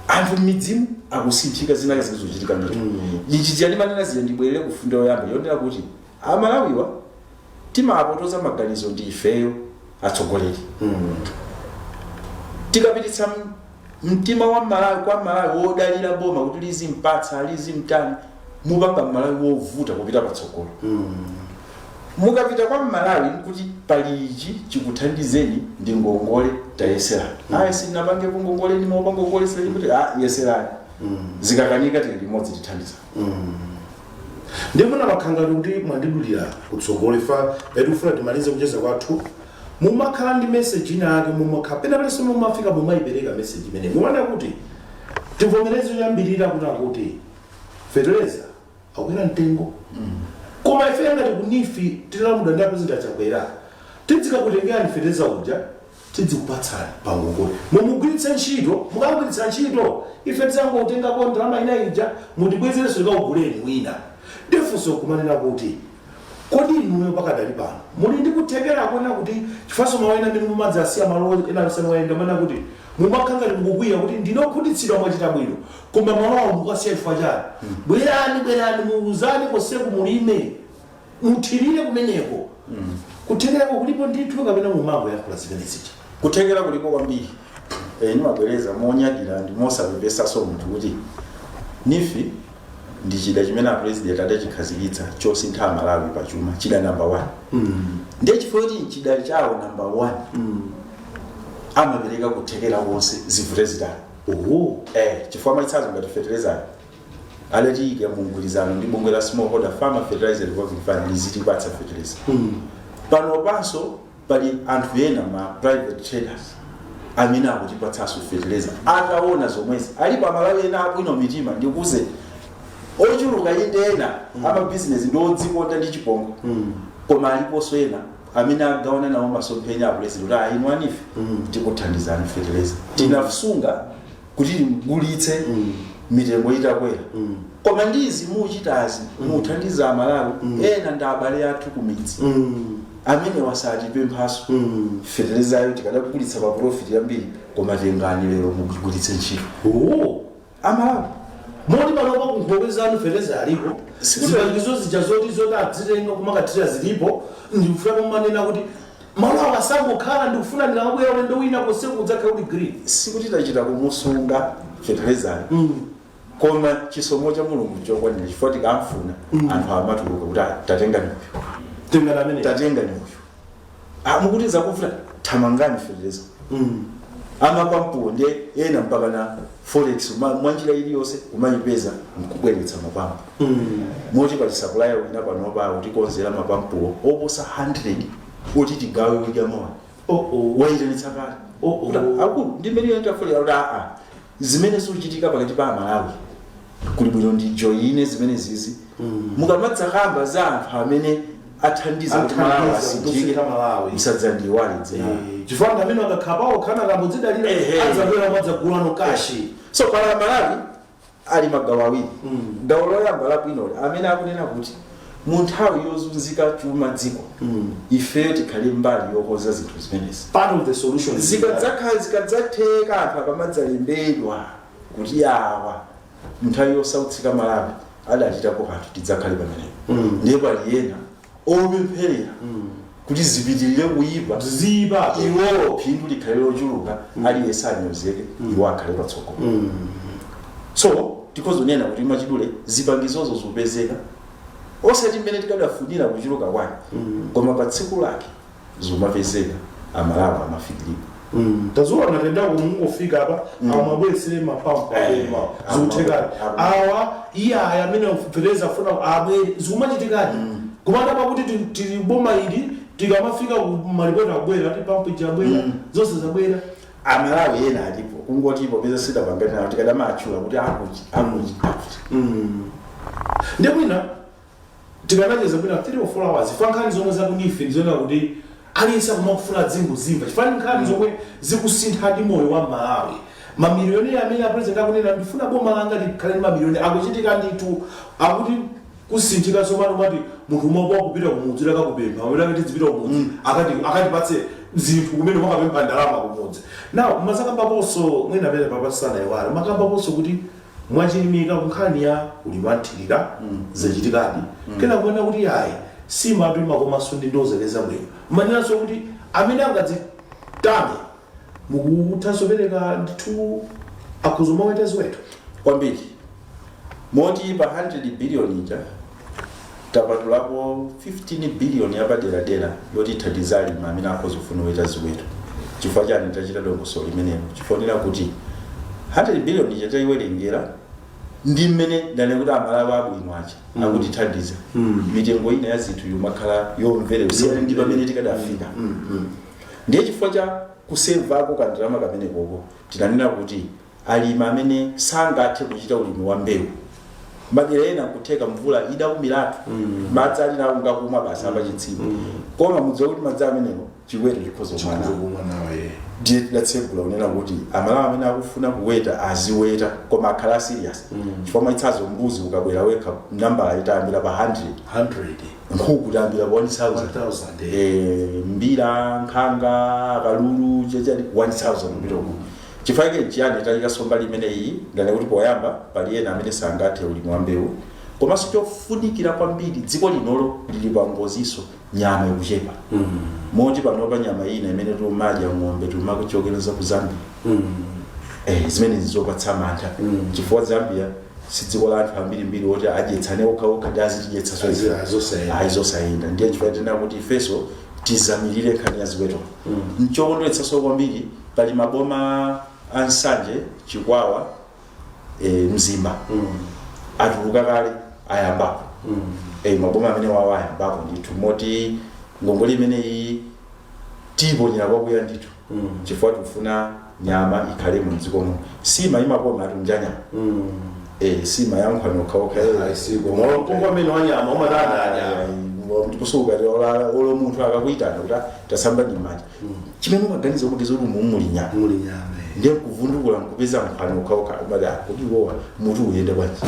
anthu m'midzimu akusinthika zina zizochitika ndito ichi chiyani manena ziya ndibwerere kufunda yoyamba yondera kuti Amalawiwa timapotoza maganizo ndi ifeyo atsogoleri tikapititsa mtima wa Malawi kwa Malawi wodalira boma kuti lizimpatsa lizimtani mupanga Malawi wovuta kupita patsogolo. Mukapita kwa Malawi kuti palichi chikuthandizeni ndi ngongole tayesera. Ayi sinapange ngongole ni mopanga ngongole sele kuti yesera. Zikakanika tili limodzi tithandiza. Ndimuna makhangalo kuti mwandidulira kutsogolo ifa edufuna timalize kucheza kwathu. Mumakhala ndi message inake mumakapena pale mumafika mumayipereka message imene. Muona kuti tivomerezo yambirira kuti Federeza akwera mtengo. Koma ife ngati kunifi tilamuda ndi president achakwera. Tidzika kutengera Federeza uja tidzikupatsani pa ngongole. Mumugwiritsa ntchito, mukagwiritsa ntchito ife tisangotenga kontrama ina ija mutibwezereso likaguleni wina. Ndifunso kumanena kuti kodi inuyo pakadali pano muli ndi kuthekera kwena kuti chifaso mawena amene mumadzi asiya malo ena asanayenda mana kuti mumakhangani mukukwiya kuti ndinokhutitsidwa mwachita bwino koma malawo mukasiya chifukwa chani. Bwerani muuzani konseku mulime muthirire kumeneko. Kuthekerako kulipo ndithu kapena mumango yankhula zimeneziji. Kuthekera kulipo kwambiri. Nimabwereza monyadira ndi mosapepesa so munthu kuti nifi ndi chida chimene president adachikhazikitsa chosintha Malawi pachuma chida number 1. Ndiye chifukwa kuti chida chawo number 1 amapereka kuthekera wonse zipresident. Chifukwa maitsazo ngati Federeza aleti ike mungulizano ndi bungwe la Smallholder Farmer Fertilizer Revolving Fund lizitipatsa Federeza. Pano panso pali anthu ena ma private traders amene akutipatsanso Federeza ataona zomwezi alipo Amalawi ena abwino mitima ndikuze ochuluka ina ama business ndodzikonda ndi chipongo. Koma aliponso ena amene agawana nawo masomphenya a president kuti inu anife tikuthandizani Federeza tinafunga kuti mugulitse mitengo itakwera. Koma ndizi muchitazi muthandiza Amalawi ena ndi abale athu kumidzi amene wasati pemphaso Federeza yo tikadagulitsa pa profit yambiri koma tengani lero mugulitse ntchito. Amalawi modi panopa kunkhobezanu Federeza aliko zipangizo zija zoti zotadzitenga kumakatira zilipo ndikufuna kumanena kuti Malawi asangokhala ndikufuna ndikabwera ulendo wina konseku kudzakhala kuti green. Sikuti tachita kumusunga Federeza koma chisomo cha Mulungu chokwanira chifukwa tikamfuna anthu amatuluka kuti tatenga niyo tatenga niyo mukuti zakufuna thamangani Federeza. Amapampu ndiye ena mpaka na forex mwanjira iliyonse kumayipeza mkubweretsa mapampu. Moti pali supplier wina panopa utikonzera mapampu oposa 100 kuti tigawe kudya mowa. Waitanitsa kale. Akulu ndimene yantafulira zimene zochitika pakati pa Malawi kuli bwino ndi joyine zimene zizi mukamadza kamba za anthu amene athandiza kuti Malawi asintike musadzandiwale dzina. Chifukwa amene akakhapawo kana kamudzidalira adzabwera madzagulano kashi. So para Malawi ali magawo awiri. Gawo loyamba labwino amene akunena kuti mu nthawi yozunzika chuma dziko ife tikhale mbali yokonza zinthu zimenezi. Part of the solution zikadzatheka anthu akamadzalembedwa kuti awa nthawi yosautsika Malawi adachitapo kanthu tidzakhale pamenepo. Ndiye pali ena opempherera kuti zipitirire kuyipa ziba iwo phindu likhale lochuluka aliyense anyozeke iwo akhale patsogolo. So tikozonena kuti machidule zipangizozo zopezeka osati mmene tikadafunira kuchuluka kwake koma pa tsiku lake zomapezeka Amalawi amafikiripo. Tazuwa natenda kumungofika apa amabwesere mapampu abema zuthekani awa iya amene Federeza afuna abwere zumachitikadi kumanda pakuti tiliboma ili tikamafika kumalipota kubwera ati pampu ijabwera zonse zabwera. Amalawi ena alipo kungoti popeza sida pangana tikadamachula kuti akuchi. Ndiye mwina tikanacheza mwina 3 or 4 hours fankhani zomwe zakunife ndizona kuti alisa kumakufuna dzingu zimva chifani nkhani zomwe zikusintha moyo wa Malawi. Mamiliyoni amene president akunena ndifuna boma langa likhale mamiliyoni akuchitika ndithu akuti kusinthika somano mati munthu umwe wakupita kumudzi lakakupempha amene akati zipita kumudzi akatipatse zinthu kumene wakapempha ndalama kumudzi. Now mazakamba ponso mwina pele papasana iwala makamba ponso kuti mwachilimika kunkhani ya ulimathirira zachitikadi kena kuona kuti yayi simatu makomanso ndi ndozeleza bwino manenaso kuti amene angadzitame mukuthasopereka ndithu akuzomaweta ziweto kwambiri moti pa 100 billion ija tapatulapo 15 billion yapaderadera yoti ithandiza alimi amene akhozofuna kuweta ziweto. Chifukwa chani tachita dongosolo limenelo chifonera kuti 100 billion ija tayiwerengera ndi mmene ndane kuti amalawi abwino aja akuti thandiza mitengo ina ya zinthu yomakhala yomvere usiyani ndi pamene tikadafika. Ndiye chifukwa cha kusevako kandalama kamene koko tinanena kuti alimi amene sangathe kuchita ulimi wa mbewu madera ena kutheka mvula idaumiratu madzi ali nawo ngakuma basi apachitsime koma mudziwa kuti madzi amenewo chiweto chikhozomwa nawo. Ndiye tidatsegula unena kuti amalawi amene akufuna kuweta aziweta koma akhala serious chifukwa maitsazo mbuzi ukabwera wekha nambala itayambira pa 100 nkhuku tayambira pa 1000 mbira nkhanga kalulu chechali 1000 mbiroko. Chifukwa chiyani tayika somba limene iyi ndane kuti poyamba pali ena amene sangathe ulimi wa mbewu komanso chofunikira kwambiri dziko linolo lili pa ngoziso nyama ikuchepa. Moti panopa nyama ina imene timadya ng'ombe timakuchokereza ku Zambia zimene zizopatsa mantha chifukwa Zambia si dziko la anthu ambirimbiri oti adyetsane okhaokha ndi azitidyetsa ayizosayenda. Ndiye chifukwa tena kuti ifeso tizamirire nkhani ya ziweto. Nchokondweretsanso kwambiri pali maboma ansanje Chikwawa Mzimba atuluka kale ayambapo maboma amene wawo ayambapo ndithu moti ngongole imeneyi tiponyera kwakuya ndithu chifukwa tikufuna nyama ikhale mu dziko muno. Sima imapoma atunjanya sima yankhwano okhaokha mpungu amene wanyama umatadanya ndikusuka olo munthu akakuitana kuti tasamba ndi manja chimene umaganiza kuti zoti muli nyama ndiye kuvundukula nkupeza nkhwano okhaokha umada kuti wowa mutu uyenda bwanji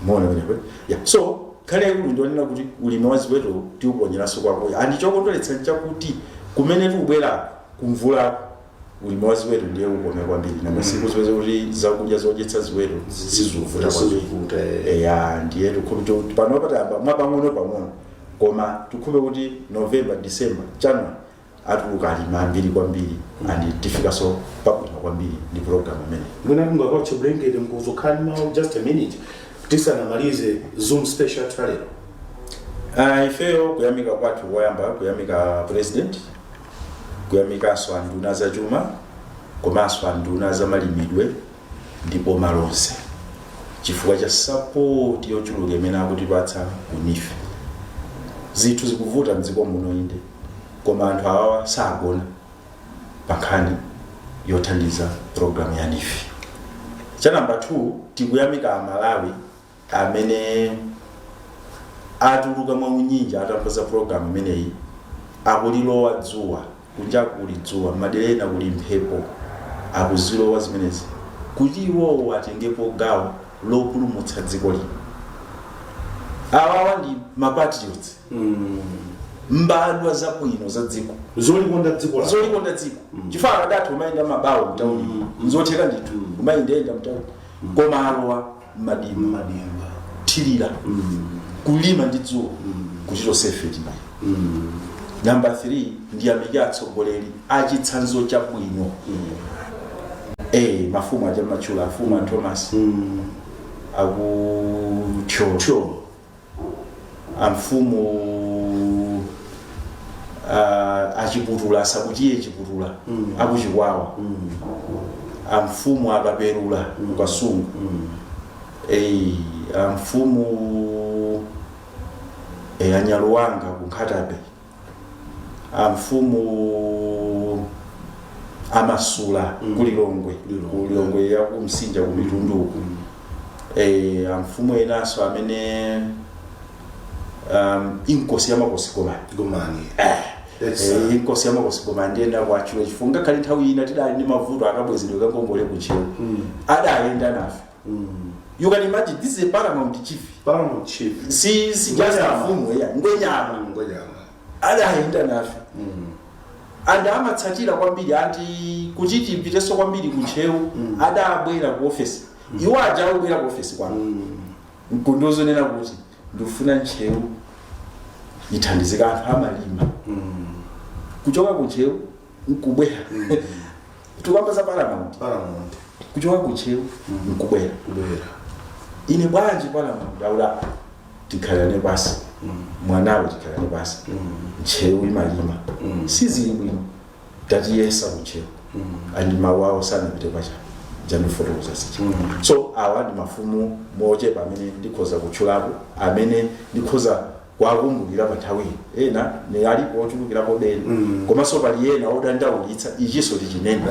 mona bene so khale kuti ndionena kuti ulimi wa ziweto tiuponyeraso kwakuya andichokondweretsa chakuti kumene tikubwera kumvula ulimi wa ziweto ndiye ukome kwambiri na masiku ziweze kuti zakudya zodyetsa ziweto sizuvuta kwambiri ndiye tikhupe panopa tayamba mwapang'ono koma tikhupe kuti November December January atuluka alimi ambiri kwambiri andi tifika so pakuti kwambiri ndi program imene mwina kungakoche blanket mkuzokhala now just a minute tisanamalize Zoom special trial. Ifeyo kuyamika kwathu woyamba kuyamika president kuyamika nduna za chuma komanso nduna za malimidwe ndipo malonse chifukwa cha support yochuluka imene akutipatsa kunife. Zinthu zikuvuta mdziko muno inde koma anthu awawa sagona pankhani yothandiza program ya nifi. Cha namba 2 tikuyamika Amalawi amene atuluka mwa unyinja atambaza program imeneyi akulilowa dzuwa kunja kuli dzuwa madera ena kuli mphepo akuzilowa zimenezi kuti iwowo atengepo gawo lopulumutsa dziko lino. Awawa ndi mapatriots mbadwa zabwino za dziko zolikonda dziko chifukwa adati umayenda mabawo mtauni nzotheka ndithu umayendenda mtauni koma alowa madimba thirira kulima ndi dzuwa kuchito safety. Number 3 ndi amene atsogoleri achitsanzo chabwino mafumu aja machula afumu Thomas akucho amfumu achiputula sakutiye chiputula akuchikwawa amfumu akaperula kasungu amfumu anyaluwanga kunkhatabe amfumu amasula kulilongwe ya kumsinja kumitunduku amfumu enaso amene inkosi yamakosi gomani inkosi yamakosi gomani ndiyenda kwachiwa chifunga kali nthawi ina tidali ndi mavuto akabwezedwe kangongole kuchiwa adayenda nafe. You can imagine this is a paramount chief. Si just a fumu ya ngonyama adayenda nafe anda amatsatira kwambiri anti kuchiti mpiteso kwambiri kuchewu adabwera ku office iwo ajabwera ku office kwanu nkundozo nena kuti ndifuna nchewu ithandizika anthu amalima kuchoka kuchewu nkubwera tukamba za paramount kuchoka kuchewu nkubwera ine bwanji pana mdaula tikhalane basi mwanawe tikhalane basi nchewu imalima sizili bwino tatiyesa kuchewu andi mawawo sana pite pacha jandifotokoza sichi so awa ndi mafumu moche pamene ndikhoza kutchulapo amene ndikhoza kwakumbukira pathawi ena ne ali ochulukirapo bene komanso pali ena odandaulitsa ichinso tichinena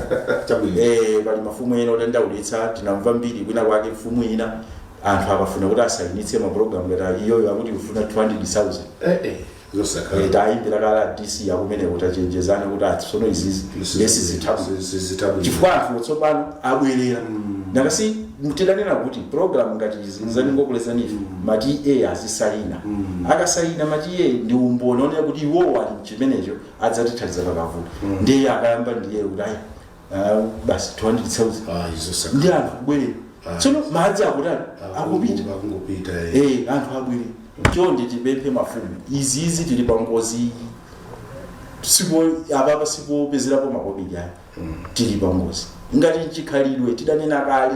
pali mafumu ena odandaulitsa tinamva mbiri kwina kwake mfumu ina anthu akafuna kuti asayinitse mapulogalamu ngati iyoyo akuti kufuna 200,000 tayimbira kala DC akumeneko tachenjezana kuti atsono izizi lesi zithabu chifukwa anthu tsopano abwerera nakasi mutidanena kuti program ngati izi zaningokulezani mati azisalina akasayina mati ndi umboni onena kuti iwowo ali mchimenecho adzatithandiza pakavuta ndiye akayamba ndiye kuti basi 200,000 ndi anthu kubwerera tsono madzi akutani akupita anthu abwerera chonde tipemphe mafumu izizi tili pangozi sipo ababa sipo pezerapo makobidi aya tili pangozi ngati chikhalidwe tidanena kale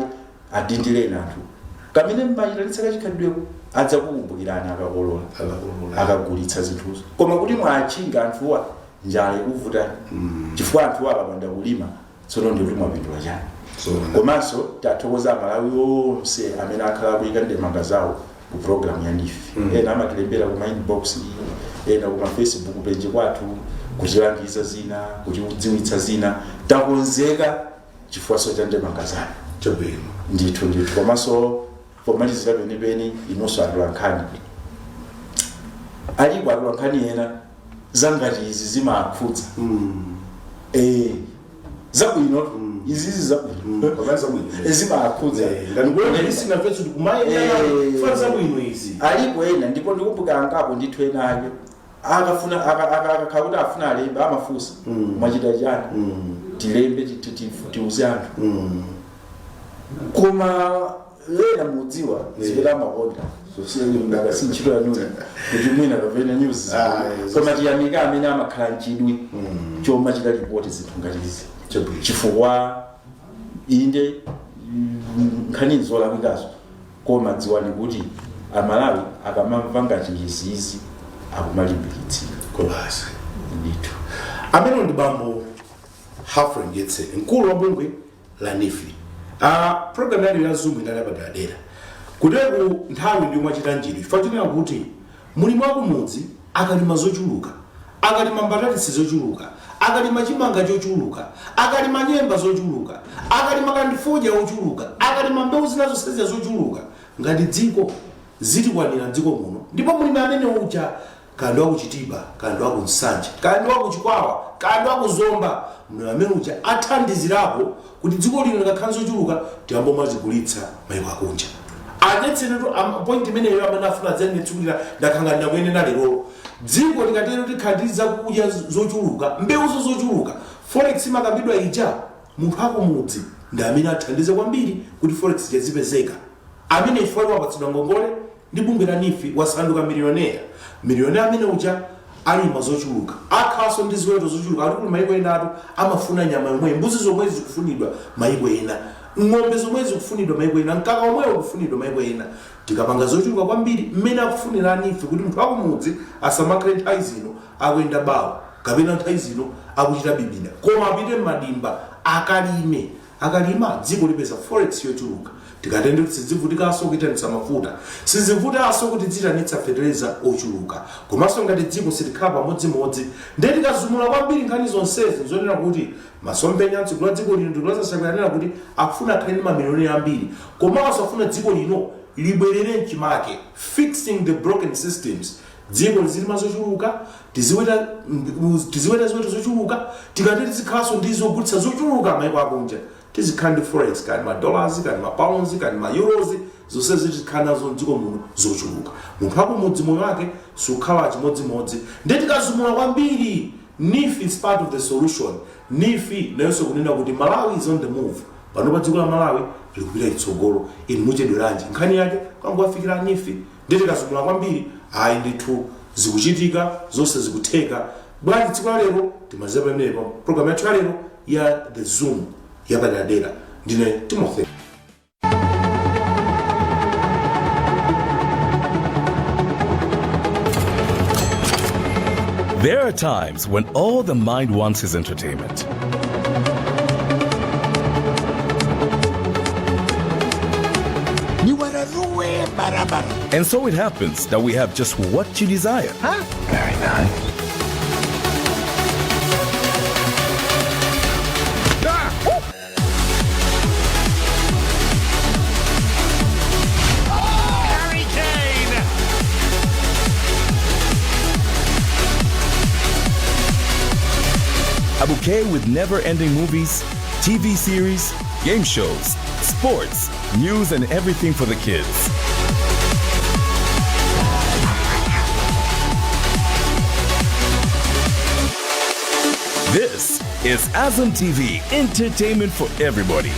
adindirena anthu kamene mmachitanitsa kachikhalidweko adza kukumbukirana akakolola akagulitsa zinthuzo koma kuti mwachinga anthuwa njala ikuvutani chifukwa anthuwa akapanda kulima tsono ndi kuti mwapindula chani komanso tathokoza Malawi onse amene akhala kuyika ndemanga zawo ku program ya NIFI ena amatilembera ku inbox ena ku Facebook page kwathu kutilangiza zina kutidziwitsa zina takonzeka chifukwa cha ndemanga zawo ndithu komanso pomalizira penipeni inonso atulankhani alipo atulankhani ena zangati izi zimakhudza zabwino izizi zabwino komanso bwino zimakhudza ndisina phethu kumaye fanza bwino izi alipo ena ndipo ndikumbuka angapo ndithu ena ake akafuna akakauta afuna alemba amafusa mwachita chani tilembe tiuze anthu koma lena mudziwa zipela makonda sosiyo si ntchito ya nyuzi kuti mwina kapena news koma tiyamika amene amakhala mchidwi choma chita ripoti zinthu ngati izi chifukwa inde nkhani zolakwikazo koma dziwani kuti Amalawi akamamva ngati izizi akumalimbikitsira kolasi ndithu amene ndi bambo Humphrey Ngetseni mkulu wa bungwe la NIFI program yali ya Zoom inali apadera kuteku nthawi ndi mwachita njiri fatina kuti mulimo wakumudzi akalima zochuluka akalima mbatati zochuluka akalima chimanga chochuluka akalima nyemba zochuluka akalima kandifoja ochuluka akalima mbewu zinazo sezia zochuluka ngati dziko zitikwanira dziko muno ndipo mulimi amene ucha kando akuchitiba kando akunsanje kando akuchikwawa kando akuzomba mulimi amene ucha athandizirapo kuti dziko lino likakhala zochuluka tiyambo mazigulitsa mayiko akunja anetsenetu point imeneyo amene afuna dzene tsukira ndakhangana kuyenera lero dziko likatero tikhandiza kudya zochuluka mbewuzo zochuluka forex makambidwa ija munthu akumudzi ndi amene athandize kwambiri kuti forex yazipezeka amene chifukwa wapatsidwa ngongole ndi bungwe la NIFI wasanduka milionea amene uja alima zochuluka akhaso ndi ziweto zochuluka ali kuti mayiko enatu amafuna nyama yomwe mbuzi zomwe zikufunidwa mayiko ena ng'ombe zomwe zikufunidwa mayiko ena mkaka omwe ukufunidwa mayiko ena tikapanga zochuluka kwambiri mmene akufunira NIFI kuti munthu akumudzi asamakhale nthawi zino akuyenda bawo kapena nthawi zino akuchita bibina koma apite m'madimba akalima dziko lipeza forex yochuluka tikatende kuti sizivutikanso kuitanitsa mafuta sizivutikanso kuti zitanitsa fertilizer ochuluka komanso ngati dziko silikhala pamodzimodzi ndiye tikazumula kwambiri nkhani zonsezi zonena kuti masomphenya mtsigulu wa dziko lino ndikulasashakulanena kuti akufuna akhale ndi mamiliyoni ambiri komanso afuna dziko lino libwerere mchimake fixing the broken systems dziko lizilima zochuluka tiziweta ziweto zochuluka tikatete zikhalanso ndi zogulitsa zochuluka mayiko akunja tizikhala ndi forex kani ma dollars kani ma pounds kani ma euros zonse zizikhala nazo mdziko muno zochuluka munthu akumudzi moyo wake sukhala chimodzimodzi ndiye tikazumula kwambiri NIFI is part of the solution NIFI nayonso kunena kuti Malawi is on the move pano pa dziko la Malawi likupita chitsogolo inu muchedweranji nkhani yake kwangowafikira NIFI ndiye tikazumula kwambiri ayi ndithu zikuchitika zonse zikutheka bwanji tsiku la lero timaliza pamenepo program yathu ya lero ya the Zoom yapadera ndine Timothy. There are times when all the mind wants is entertainment. And so it happens that we have just what you desire. Very nice. A bouquet with never-ending movies, TV series, game shows, sports, news, and everything for the kids. This is Azam TV, entertainment for everybody.